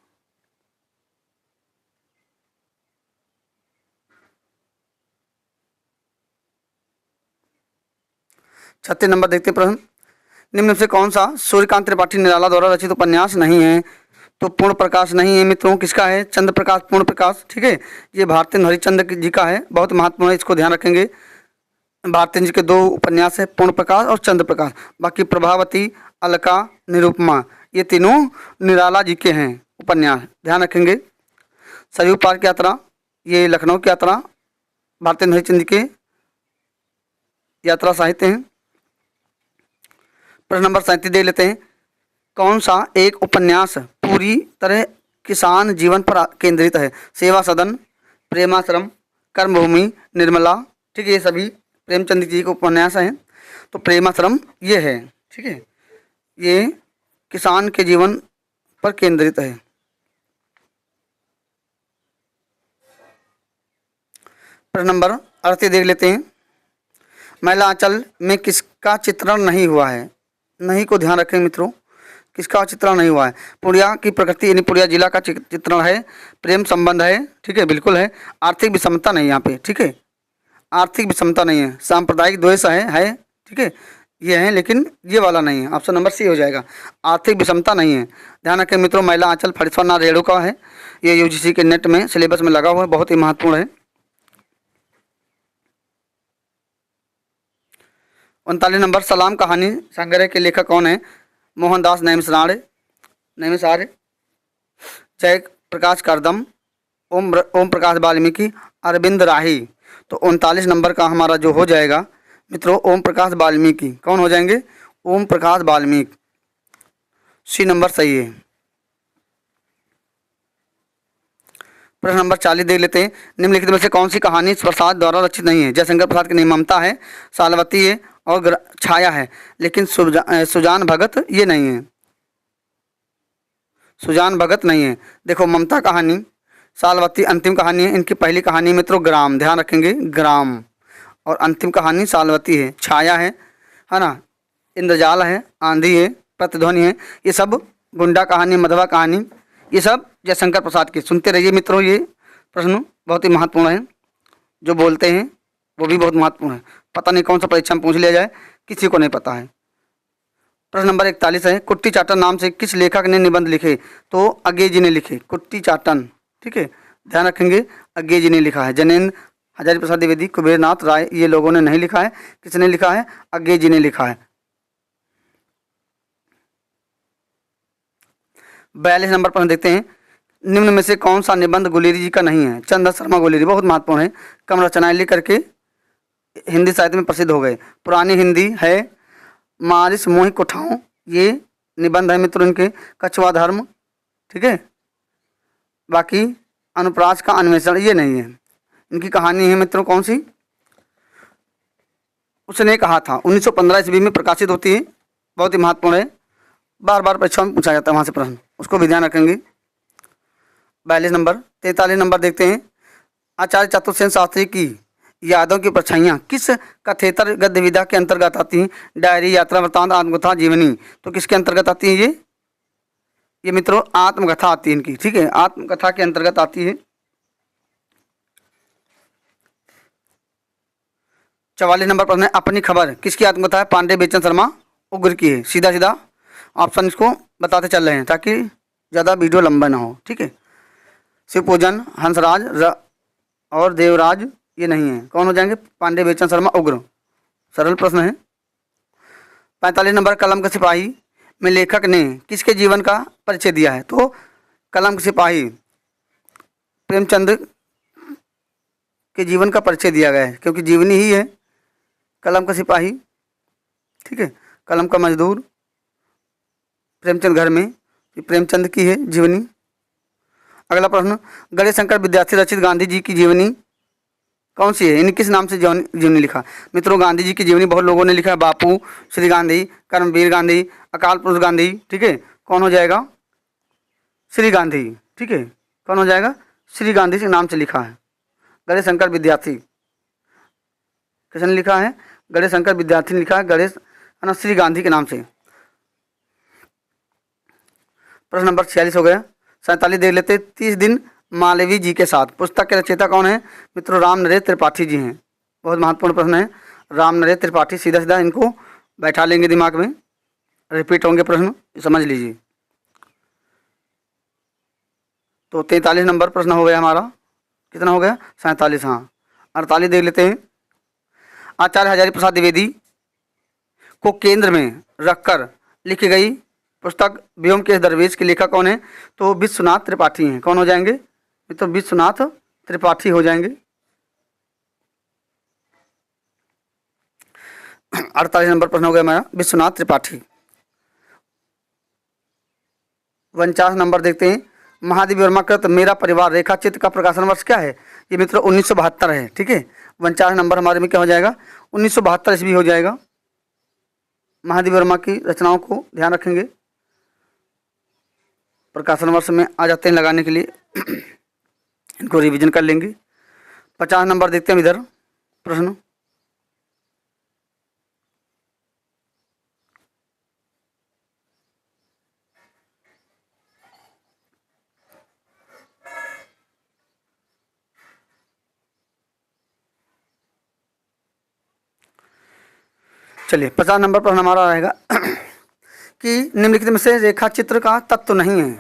नंबर देखते हैं। प्रश्न निम्न से कौन सा सूर्यकांत त्रिपाठी निराला द्वारा रचित उपन्यास नहीं है? तो पूर्ण प्रकाश नहीं है मित्रों। किसका है? चंद्र प्रकाश पूर्ण प्रकाश। ठीक है, ये भारतेंद्र हरिश्चंद्र जी का है, बहुत महत्वपूर्ण है, इसको ध्यान रखेंगे। भारतेंद्र जी के 2 उपन्यास है, पूर्ण प्रकाश और चंद्र प्रकाश। बाकी प्रभावती, अलका, निरुपमा, ये तीनों निराला जी के हैं उपन्यास, ध्यान रखेंगे। सरयू पार की यात्रा, ये लखनऊ की यात्रा भारतेंद्र हरिश्चंद्र जी के यात्रा साहित्य हैं। प्रश्न नंबर 37 देख लेते हैं। कौन सा एक उपन्यास पूरी तरह किसान जीवन पर केंद्रित है? सेवा सदन, प्रेमाश्रम, कर्मभूमि, निर्मला। ठीक है, ये सभी प्रेमचंद जी के उपन्यास हैं। तो प्रेमाश्रम ये है। ठीक है, ये किसान के जीवन पर केंद्रित है। प्रश्न नंबर 38 देख लेते हैं। महिला आंचल में किसका चित्रण नहीं हुआ है? नहीं को ध्यान रखें मित्रों, किसका चित्रण नहीं हुआ है? पूर्णिया की प्रकृति यानी पूर्णिया जिला का चित्रण है। प्रेम संबंध है। ठीक है, बिल्कुल है। आर्थिक विषमता नहीं यहाँ पे। ठीक है, आर्थिक विषमता नहीं है। सांप्रदायिक द्वेष है। ठीक है, ये है, लेकिन ये वाला नहीं है। ऑप्शन नंबर सी हो जाएगा। आर्थिक विषमता नहीं है। ध्यान रखें मित्रों, महिला आंचल फरीश्वरनाथ रेणु का है। ये यूजीसी के नेट में सिलेबस में लगा हुआ है, बहुत ही महत्वपूर्ण है। 39 नंबर। सलाम कहानी संग्रह के लेखक कौन है? मोहनदास नैमिषारण्य, जय प्रकाश करदम, ओम प्रकाश वाल्मीकि, अरविंद राही। तो 39 नंबर का हमारा जो हो जाएगा मित्रों, ओम प्रकाश वाल्मीकि। कौन हो जाएंगे? ओम प्रकाश वाल्मीकि। सी नंबर सही है। प्रश्न नंबर 40 देख लेते हैं। निम्नलिखित में से कौन सी कहानी प्रसाद द्वारा रचित नहीं है? जयशंकर प्रसाद की नहीं, ममता है, सालवती है और छाया है। लेकिन सुजान भगत ये नहीं है, सुजान भगत नहीं है। देखो, ममता कहानी, सालवती अंतिम कहानी है। इनकी पहली कहानी मित्रों ग्राम, ध्यान रखेंगे, ग्राम, और अंतिम कहानी सालवती है। छाया है ना, इंद्रजाल है, आंधी है, प्रतिध्वनि है, ये सब गुंडा कहानी, मधवा कहानी, ये सब जयशंकर प्रसाद की। सुनते रहिए मित्रों, ये प्रश्न बहुत ही महत्वपूर्ण है। जो बोलते हैं वो भी बहुत महत्वपूर्ण है। पता नहीं कौन सा परीक्षा में पूछ लिया जाए, किसी को नहीं पता है। प्रश्न नंबर 41 है। कुट्टी चाटन नाम से किस लेखक ने निबंध लिखे? तो अज्ञे जी ने लिखे। कुट्टी चाटन, ठीक है, ध्यान रखेंगे, अज्ञे जी ने लिखा है। जैनेन्द्र हजारी प्रसाद द्विवेदी, कुबेरनाथ राय, ये लोगों ने नहीं लिखा है। किसने लिखा है? अज्ञे जी ने लिखा है। 42 नंबर पर हम देखते हैं, निम्न में से कौन सा निबंध गुलेरी जी का नहीं है? चंद्र शर्मा गुलेरी बहुत महत्वपूर्ण है, कम रचनाएं लिख करके हिंदी साहित्य में प्रसिद्ध हो गए। पुरानी हिंदी है, मारिस मोहि कुठाओं, ये निबंध है मित्रों इनके। कछुआ धर्म, ठीक है। बाकी अनुप्रास का अन्वेषण, ये नहीं है। इनकी कहानी है मित्रों कौन सी? उसने कहा था, 1915 ईस्वी में प्रकाशित होती है, बहुत ही महत्वपूर्ण है, बार बार परीक्षा में पूछा जाता है वहाँ से प्रश्न, उसको भी ध्यान रखेंगे। 42 नंबर। 43 नंबर देखते हैं, आचार्य चतुर्सेन शास्त्री की यादों की परछाइयाँ किस कथेतर गद्य विधा के अंतर्गत आती हैं? डायरी, यात्रा वृत्तांत, आत्मकथा, जीवनी। तो किसके अंतर्गत आती है ये मित्रों? आत्मकथा आती है इनकी, ठीक है, आत्मकथा के अंतर्गत आती है। 44 नंबर प्रश्न है, अपनी खबर किसकी आत्मकथा है? पांडे बेचन शर्मा उग्र की है। सीधा सीधा ऑप्शन इसको बताते चल रहे हैं ताकि ज़्यादा वीडियो लंबा ना हो, ठीक है। शिवपूजन, हंसराज और देवराज, ये नहीं है। कौन हो जाएंगे? पांडे बेचन शर्मा उग्र। सरल प्रश्न है। 45 नंबर, कलम का सिपाही में लेखक ने किसके जीवन का परिचय दिया है? तो कलम का सिपाही प्रेमचंद के जीवन का परिचय दिया गया है, क्योंकि जीवनी ही है कलम का सिपाही, ठीक है। कलम का मजदूर, प्रेमचंद घर में, ये प्रेमचंद की है जीवनी। अगला प्रश्न, गणेश शंकर विद्यार्थी रचित गांधी जी की जीवनी कौन सी है? इन्हें किस नाम से जीवनी लिखा? मित्रों गांधी जी की जीवनी बहुत लोगों ने लिखा है, बापू, श्री गांधी, कर्मवीर गांधी, अकाल पुरुष गांधी, ठीक है। कौन हो जाएगा? श्री गांधी, ठीक है। कौन हो जाएगा? श्री गांधी के नाम से लिखा है। गणेश शंकर विद्यार्थी किसने लिखा है? गणेश शंकर विद्यार्थी ने लिखा है, गणेश है ना, श्री गांधी के नाम से। प्रश्न नंबर 46 हो गया। 47 देख लेते। 30 दिन मालवीय जी के साथ, पुस्तक के रचयिता कौन है? मित्रों राम नरेश त्रिपाठी जी हैं। बहुत महत्वपूर्ण प्रश्न है, राम नरेश त्रिपाठी। सीधा सीधा इनको बैठा लेंगे दिमाग में, रिपीट होंगे प्रश्न, समझ लीजिए। तो 43 नंबर प्रश्न हो गया हमारा। कितना हो गया? 47। हाँ, 48 देख लेते हैं। आचार्य हजारी प्रसाद द्विवेदी को केंद्र में रखकर लिखी गई पुस्तक व्योमकेश दरवेश के लेखक कौन है? तो विश्वनाथ त्रिपाठी हैं। कौन हो जाएंगे? तो विश्वनाथ त्रिपाठी हो जाएंगे। 48 नंबर प्रश्न हो गया हमारा, विश्वनाथ त्रिपाठी। 49 नंबर देखते हैं, महादेवी वर्मा कृत मेरा परिवार रेखा चित्र का प्रकाशन वर्ष क्या है? ये मित्रों 1972 है, ठीक है। 49 नंबर हमारे में क्या हो जाएगा? 1972 ईस्वी हो जाएगा। महादेवी वर्मा की रचनाओं को ध्यान रखेंगे, प्रकाशन वर्ष में आ जाते हैं लगाने के लिए, इनको रिवीजन कर लेंगे। 50 नंबर देखते हैं इधर प्रश्न। चलिए 50 नंबर प्रश्न हमारा रहेगा कि निम्नलिखित में से रेखा चित्र का तत्व नहीं है।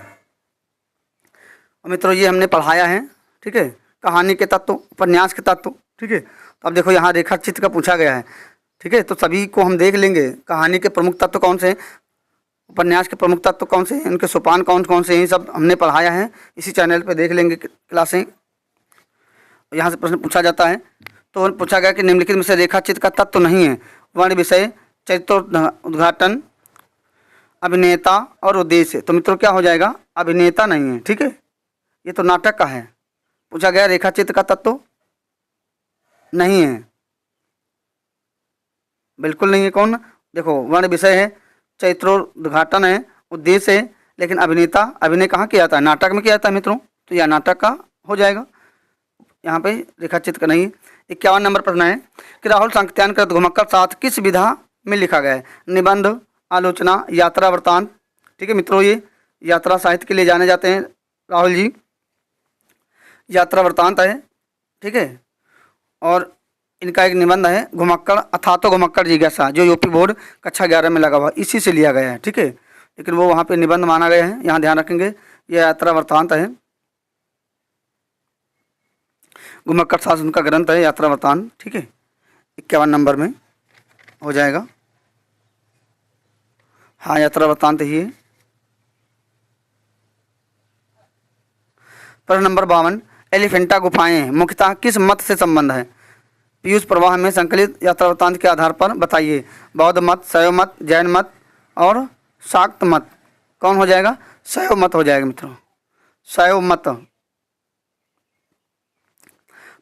और मित्रों ये हमने पढ़ाया है, ठीक है, कहानी के तत्व, उपन्यास के तत्व, ठीक है। तो अब देखो यहाँ रेखा चित्र का पूछा गया है, ठीक है। तो सभी को हम देख लेंगे, कहानी के प्रमुख तत्व कौन से हैं, उपन्यास के प्रमुख तत्व कौन से हैं, इनके सोपान कौन कौन से हैं, सब हमने पढ़ाया है, इसी चैनल पर देख लेंगे क्लासें। यहाँ से प्रश्न पूछा जाता है, तो पूछा गया कि निम्नलिखित में से रेखा चित्र का तत्व नहीं है। वर्ण विषय, चरित्र उद्घाटन, अभिनेता और उद्देश्य। तो मित्रों क्या हो जाएगा? अभिनेता नहीं है, ठीक है, ये तो नाटक का है। पूछा गया रेखा चित्र का तत्व नहीं है, बिल्कुल नहीं है। कौन? देखो वर्ण विषय है, चरित्रोद्घाटन है, उद्देश्य है, लेकिन अभिनेता, अभिनय कहाँ किया जाता है? नाटक में किया जाता है मित्रों, तो यह नाटक का हो जाएगा, यहाँ पे रेखा चित्र का नहीं है। 51 नंबर प्रश्न है कि राहुल सांकृत्यायन घुमक्कड़ साथ किस विधा में लिखा गया है? निबंध, आलोचना, यात्रा वृत्तांत, ठीक है मित्रों। ये यात्रा साहित्य के लिए जाने जाते हैं राहुल जी, यात्रा वृत्तांत है, ठीक है। और इनका एक निबंध है घुमक्कड़ अथा तो घुमक्कड़ जिज्ञासा, जो यूपी बोर्ड कक्षा 11 में लगा हुआ, इसी से लिया गया है, ठीक है, लेकिन वो वहाँ पे निबंध माना गया है, यहाँ ध्यान रखेंगे, यह यात्रा वृत्तांत है। घुमक्कड़ सास उनका ग्रंथ है यात्रा वृतांत, ठीक है, 51 नंबर में हो जाएगा। हाँ, यात्रा वृतांत ही है। प्रश्न नंबर 52, एलिफेंटा गुफाएं मुख्यतः किस मत से संबंध है? पीयूष प्रवाह में संकलित यात्रा वृतांत के आधार पर बताइए। बौद्ध मत, शैव मत, जैन मत और शाक्त मत। कौन हो जाएगा? शैव मत हो जाएगा मित्रों, शैव मत।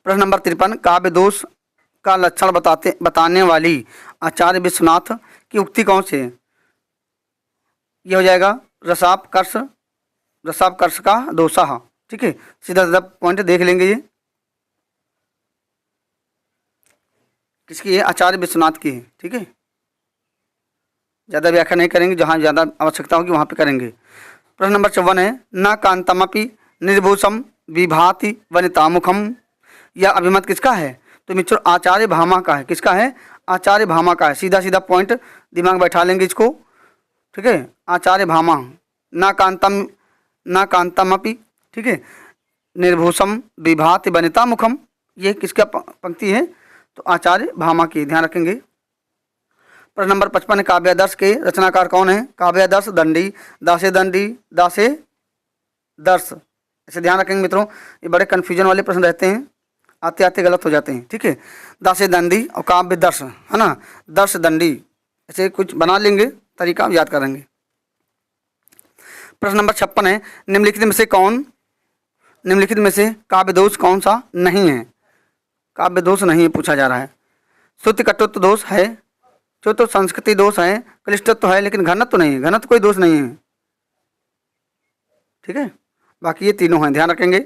प्रश्न नंबर 53, काव्य दोष का लक्षण बताने वाली आचार्य विश्वनाथ की उक्ति कौन सी है? ये हो जाएगा रसापकर्ष का दोषा, ठीक है। सीधा सीधा पॉइंट देख लेंगे। ये किसकी है? आचार्य विश्वनाथ की है, ठीक है। ज़्यादा व्याख्या नहीं करेंगे, जहाँ ज़्यादा आवश्यकता होगी वहाँ पे करेंगे। प्रश्न नंबर 54 है, न कांतमपि निर्भूषम विभाति वनितामुखम। यह अभिमत किसका है? तो मित्रों आचार्य भामा का है। किसका है? आचार्य भामा का है। सीधा सीधा पॉइंट दिमाग बैठा लेंगे इसको, ठीक है। आचार्य भामा, न कांतमपि, ठीक है, निर्भूषम विभाति वनिता मुखम, ये किसका पंक्ति है? तो आचार्य भामा की, ध्यान रखेंगे। प्रश्न नंबर 55, काव्यादर्श के रचनाकार कौन है? काव्यादर्श दंडी, दासे दंडी, दासे दर्श, ऐसे ध्यान रखेंगे मित्रों। ये बड़े कन्फ्यूजन वाले प्रश्न रहते हैं, आते आते गलत हो जाते हैं, ठीक है। दासे दंडी और काव्य दर्श, है ना, दर्श दंडी, ऐसे कुछ बना लेंगे, तरीका याद करेंगे। प्रश्न नंबर 56 है, निम्नलिखित में से काव्य दोष कौन सा नहीं है? काव्य दोष नहीं है पूछा जा रहा है। श्रुति कटुत्व दोष है, जो तो संस्कृति दोष है, क्लिष्टत्व है, लेकिन घनत्व नहीं है। घनत्व कोई दोष नहीं है, ठीक है। बाकी ये तीनों हैं, ध्यान रखेंगे।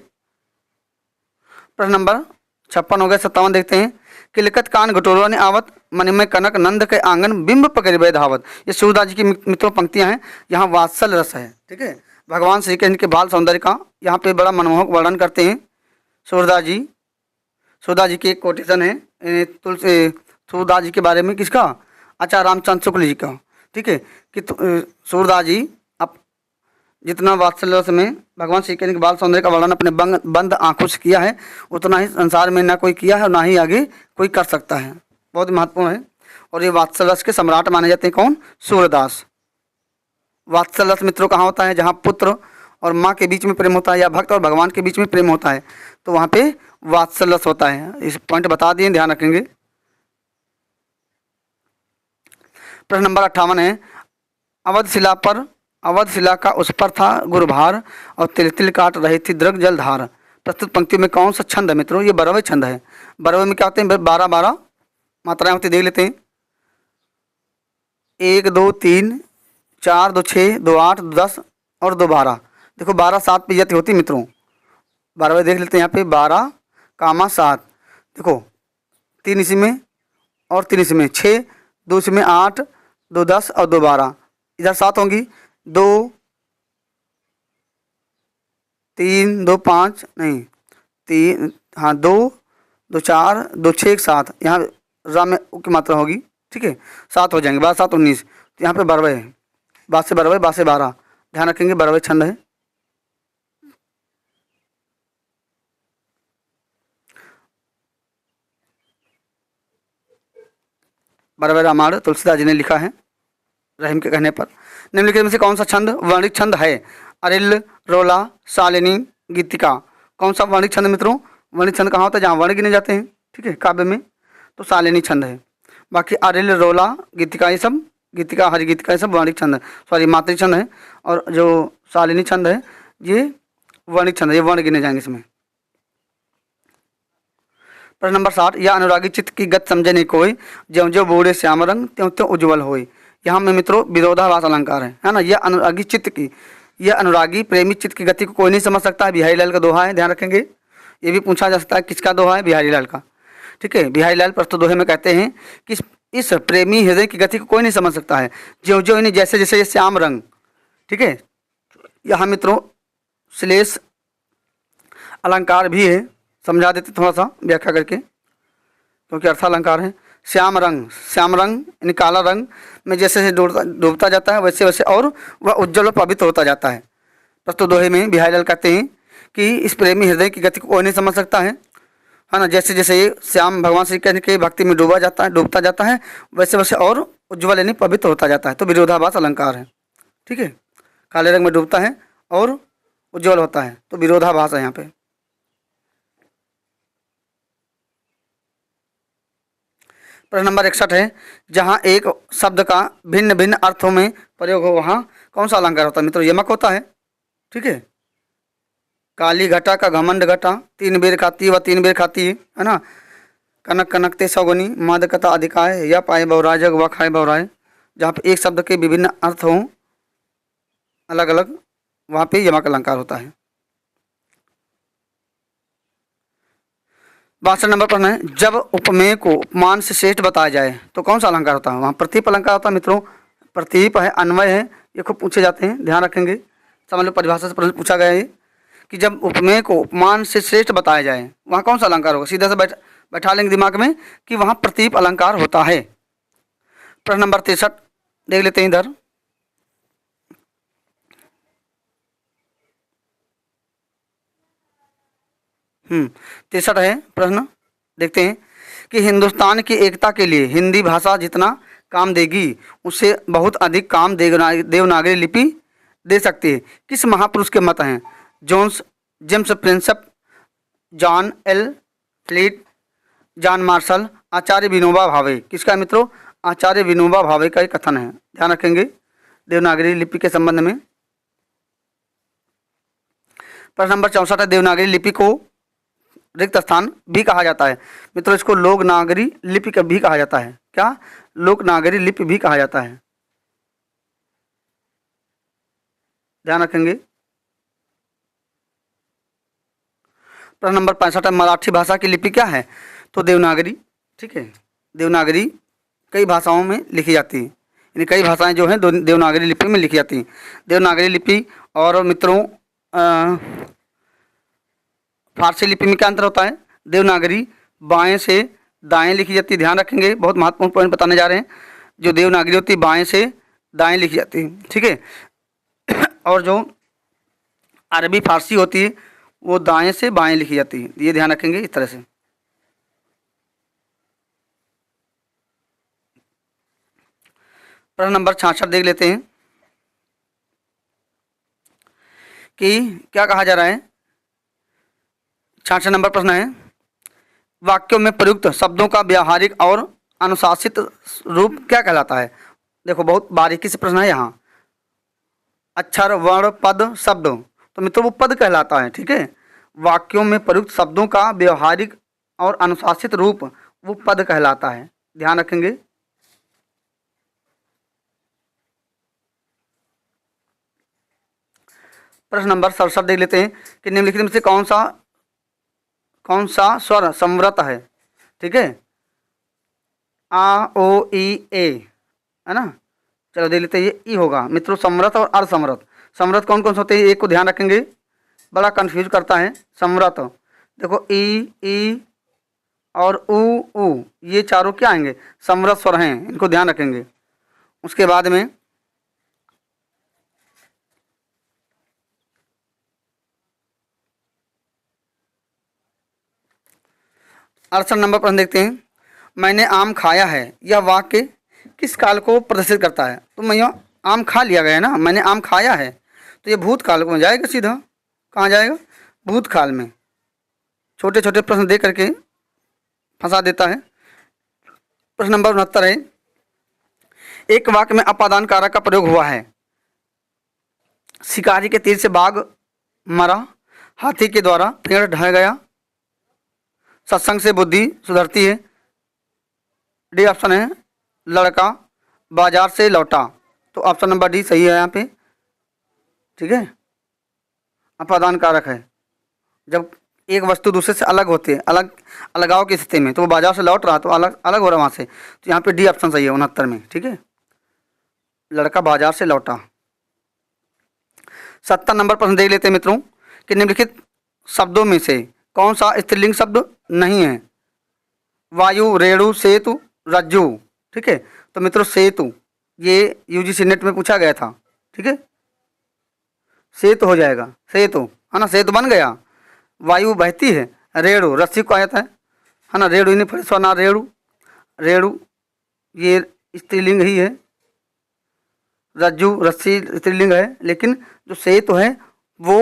प्रश्न नंबर 56 हो गया। 57 देखते हैं, कि लिखत कान घटोरा ने आवत, मन में कनक नंद के आंगन बिंब पकड़ धावत। ये सूरदास जी की मित्रों पंक्तियां हैं। यहाँ वात्सल रस है, ठीक है। भगवान श्री कृष्ण के बाल सौंदर्य का यहाँ पे बड़ा मनमोहक वर्णन करते हैं सूरदास जी। सूरदास जी की एक कोटेशन है सूरदास जी के बारे में, किसका? आचार्य रामचंद्र शुक्ल जी का, ठीक है। कि सूरदास जी अब जितना वात्सल्य रस में भगवान श्री कृष्ण के बाल सौंदर्य का वर्णन अपने बंद आंखों से किया है, उतना ही संसार में ना कोई किया है और ना ही आगे कोई कर सकता है। बहुत महत्वपूर्ण है। और ये वात्सल्य रस के सम्राट माने जाते हैं कौन? सूरदास। वात्सल्य रस मित्रों कहाँ होता है? जहाँ पुत्र और माँ के बीच में प्रेम होता है, या भक्त और भगवान के बीच में प्रेम होता है, तो वहाँ पे वात्सल्य रस होता है। इस पॉइंट बता दिए, ध्यान रखेंगे। प्रश्न नंबर 58 है, अवध शिला का उस पर था गुरुभार, और तिल तिल काट रही थी दृग जलधार। प्रस्तुत पंक्ति में कौन सा छंद है मित्रों? ये बरवे छंद है। बरवे में क्या होते हैं? 12 मात्राएं होती, देख लेते हैं। 1 2 3 4 2 6 2 8 2 10 और 2 12। देखो 12 7 पे यति होती मित्रों। बरवे देख लेते हैं यहाँ पे, 12 कामा 7, देखो 3 इसी में और 3 इसी में, 6 2 इसी में, 8 2 10 और 2 12। इधर 7 होंगी, 2 3 2 5 नहीं 3, हाँ 2 2 4 2 6 1 7। यहाँ रा में की मात्रा होगी, ठीक है। 7 हो जाएंगे, 12 7 19। तो यहाँ पे बरवे है, 12 से बरवे, 12 से 12, ध्यान रखेंगे। बरवे छंद है। बरवे रामायण तुलसीदास जी ने लिखा है रहीम के कहने पर। निम्नलिखित में से कौन सा छंद वर्णिक छंद है? अरिल, रोला, शालिनी, गीतिका। कौन सा वर्णिक छंद मित्रों? वर्णिक छंद कहाँ होता है? जहाँ वर्ण गिने जाते हैं, ठीक है, काव्य में, तो शालिनी छंद है। बाकी अरिल, रोला, गीतिका, ये सब, गीतिका, हरि गीतिका, ये सब वर्णिक छंद है, सॉरी मात्रिक छंद है। और जो शालिनी छंद है ये वर्णिक छंद है, ये वर्ण गिने जाएंगे इसमें। प्रश्न नंबर 60, यह अनुरागी चित्त की गत समझे नहीं कोई, ज्यों ज्यों बूढ़े श्याम रंग त्यों त्यों उज्ज्वल होए। यहाँ में मित्रों विरोधाभास अलंकार है ना। यह अनुरागी चित्त की, यह अनुरागी प्रेमी चित्त की गति को कोई नहीं समझ सकता है। बिहारी लाल का दोहा है, ध्यान रखेंगे। ये भी पूछा जा सकता है किसका दोहा है? बिहारी लाल का, ठीक है। बिहारी लाल प्रस्तुत दोहे में कहते हैं कि इस प्रेमी हृदय की गति को कोई नहीं समझ सकता है, ज्यों ज्यों इन्हें जैसे जैसे ये श्याम रंग, ठीक है। यहाँ मित्रों श्लेष अलंकार भी है, समझा देते थोड़ा सा व्याख्या करके, क्योंकि अर्थालंकार है। श्याम रंग यानी काला रंग में जैसे जैसे डूबता जाता है वैसे वैसे और वह उज्जवल और पवित्र होता जाता है। प्रस्तुत दोहे में बिहारी लाल कहते हैं कि इस प्रेमी हृदय की गति को कोई नहीं समझ सकता है, है ना। जैसे जैसे ये श्याम भगवान श्री कृष्ण के भक्ति में डूबता जाता है, वैसे वैसे और उज्ज्वल यानी पवित्र होता जाता है। तो विरोधाभास अलंकार है, ठीक है। काले रंग में डूबता है और उज्ज्वल होता है, तो विरोधाभास है यहाँ पे। प्रश्न नंबर 61 है, जहाँ एक शब्द का भिन्न भिन्न अर्थों में प्रयोग हो वहाँ कौन सा अलंकार होता है? मित्रों यमक होता है, ठीक है। काली घटा का घमंड घटा, 3 बेर खाती व 3 बेर खाती है ना। कनक कनक ते सौगुनी, मद कथा अधिकाय, या पाए बहुराय जग व खाए बहुराय। जहाँ पे एक शब्द के विभिन्न अर्थ हों अलग अलग, वहाँ पे यमक अलंकार होता है। 62 नंबर प्रश्न है, जब उपमेय को उपमान से श्रेष्ठ बताया जाए तो कौन सा अलंकार होता है? वहाँ प्रतीप अलंकार होता है। मित्रों प्रतीप है, अन्वय है, ये खूब पूछे जाते हैं, ध्यान रखेंगे। समझ लो, परिभाषा से प्रश्न पूछा गया है कि जब उपमेय को उपमान से श्रेष्ठ बताया जाए वहाँ कौन सा अलंकार होगा? सीधा से बैठा लेंगे दिमाग में कि वहाँ प्रतीप अलंकार होता है। प्रश्न नंबर 63 देख लेते हैं इधर। हम्म, 63 है प्रश्न, देखते हैं कि हिंदुस्तान की एकता के लिए हिंदी भाषा जितना काम देगी उससे बहुत अधिक काम देवनागरी लिपि दे सकती है। किस महापुरुष के मत हैं? James Prinsep, John L Fleet, John Marshall, Acharya Vinoba Bhave. किसका मित्रों? आचार्य विनोबा भावे का एक कथन है, ध्यान रखेंगे देवनागरी लिपि के संबंध में। प्रश्न नंबर 64 है, देवनागरी लिपि को रिक्त स्थान भी कहा जाता है। मित्रों इसको लोकनागरी लिपि का भी कहा जाता है। क्या? लोकनागरी लिपि भी कहा जाता है, ध्यान रखेंगे। प्रश्न नंबर 65 है, मराठी भाषा की लिपि क्या है? तो देवनागरी, ठीक है। देवनागरी कई भाषाओं में लिखी जाती है, यानी कई भाषाएं जो हैं देवनागरी लिपि में लिखी जाती हैं। देवनागरी लिपि और मित्रों फारसी लिपि में क्या अंतर होता है? देवनागरी बाएं से दाएं लिखी जाती है, ध्यान रखेंगे, बहुत महत्वपूर्ण पॉइंट बताने जा रहे हैं। जो देवनागरी होती है बाएं से दाएं लिखी जाती है, ठीक है। और जो अरबी फारसी होती है वो दाएं से बाएं लिखी जाती है, ये ध्यान रखेंगे इस तरह से। प्रश्न नंबर 66 देख लेते हैं कि क्या कहा जा रहा है। 66 नंबर प्रश्न है, वाक्यों में प्रयुक्त शब्दों का व्यावहारिक और अनुशासित रूप क्या कहलाता है? देखो बहुत बारीकी से प्रश्न है यहाँ। अक्षर, वर्ण, पद, शब्द, तो मित्रों वो पद कहलाता है, ठीक है। वाक्यों में प्रयुक्त शब्दों का व्यावहारिक और अनुशासित रूप वो पद कहलाता है, ध्यान रखेंगे। प्रश्न नंबर 67 देख लेते हैं कि निम्नलिखित में से कौन सा स्वर समव्रत है? ठीक है, आ ओ ई ए, है ना। चलो देख लेते हैं, ये ई होगा मित्रों, समव्रत और अर्धसमव्रत। समव्रत कौन कौन से होते हैं? एक को ध्यान रखेंगे, बड़ा कंफ्यूज करता है समव्रत। देखो ई और ऊ, ये चारों क्या आएंगे? समव्रत स्वर हैं, इनको ध्यान रखेंगे। उसके बाद में अड़सठ नंबर प्रश्न देखते हैं। मैंने आम खाया है, यह वाक्य किस काल को प्रदर्शित करता है? तो मैं आम खा लिया गया ना, मैंने आम खाया है, तो ये भूतकाल में जाएगा, सीधा कहाँ जाएगा? भूतकाल में। छोटे छोटे प्रश्न दे करके फंसा देता है। प्रश्न नंबर 69 है, एक वाक्य में अपादान कारक का प्रयोग हुआ है। शिकारी के तीर से बाघ मरा, हाथी के द्वारा पेड़ ढह गया, सत्संग से बुद्धि सुधरती है। डी ऑप्शन है, लड़का बाजार से लौटा। तो ऑप्शन नंबर डी सही है यहाँ पे, ठीक है। अपादान कारक है, जब एक वस्तु दूसरे से अलग होती है, अलगाव की स्थिति में, तो वो बाजार से लौट रहा तो अलग अलग हो रहा वहाँ से, तो यहाँ पे डी ऑप्शन सही है 69 में, ठीक है। लड़का बाजार से लौटा। 70 नंबर प्रश्न देख लेते हैं मित्रों कि निम्नलिखित शब्दों में से कौन सा स्त्रीलिंग शब्द नहीं है? वायु, रेणु, सेतु, रज्जु, ठीक है। तो मित्रों सेतु, ये यूजीसी नेट में पूछा गया था, ठीक है। सेतु हो जाएगा, सेतु है ना, सेतु बन गया। वायु बहती है, रेणु रस्सी को आ जाता है, है ना। रेणु नहीं फणेश्वर ना रेणु, रेणु ये स्त्रीलिंग ही है। रज्जु रस्सी स्त्रीलिंग है, लेकिन जो सेतु है वो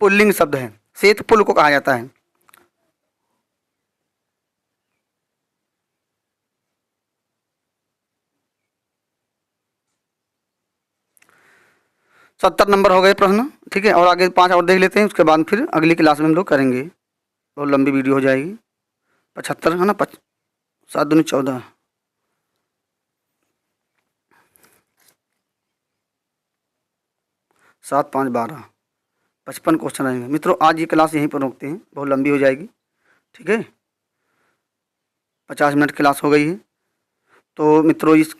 पुल्लिंग शब्द है। सेतु पुल को कहा जाता है। सत्तर नंबर हो गए प्रश्न, ठीक है। और आगे 5 और देख लेते हैं, उसके बाद फिर अगली क्लास में हम लोग करेंगे, बहुत लंबी वीडियो हो जाएगी। 75 है ना, 7 दूनी 14, 7 5 12, 55 क्वेश्चन आएंगे। मित्रों आज ये क्लास यहीं पर रोकते हैं, बहुत लंबी हो जाएगी, ठीक है। 50 मिनट क्लास हो गई है। तो मित्रों इस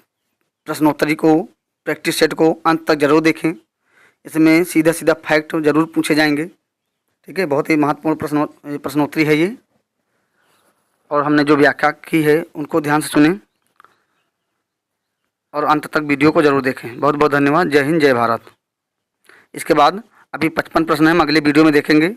प्रश्नोत्तरी को, प्रैक्टिस सेट को अंत तक जरूर देखें। इसमें सीधा सीधा फैक्ट जरूर पूछे जाएंगे, ठीक है। बहुत ही महत्वपूर्ण प्रश्नोत्तरी है ये, और हमने जो व्याख्या की है उनको ध्यान से सुनें और अंत तक वीडियो को जरूर देखें। बहुत बहुत धन्यवाद। जय हिंद, जय भारत। इसके बाद अभी 55 प्रश्न हैं, हम अगले वीडियो में देखेंगे।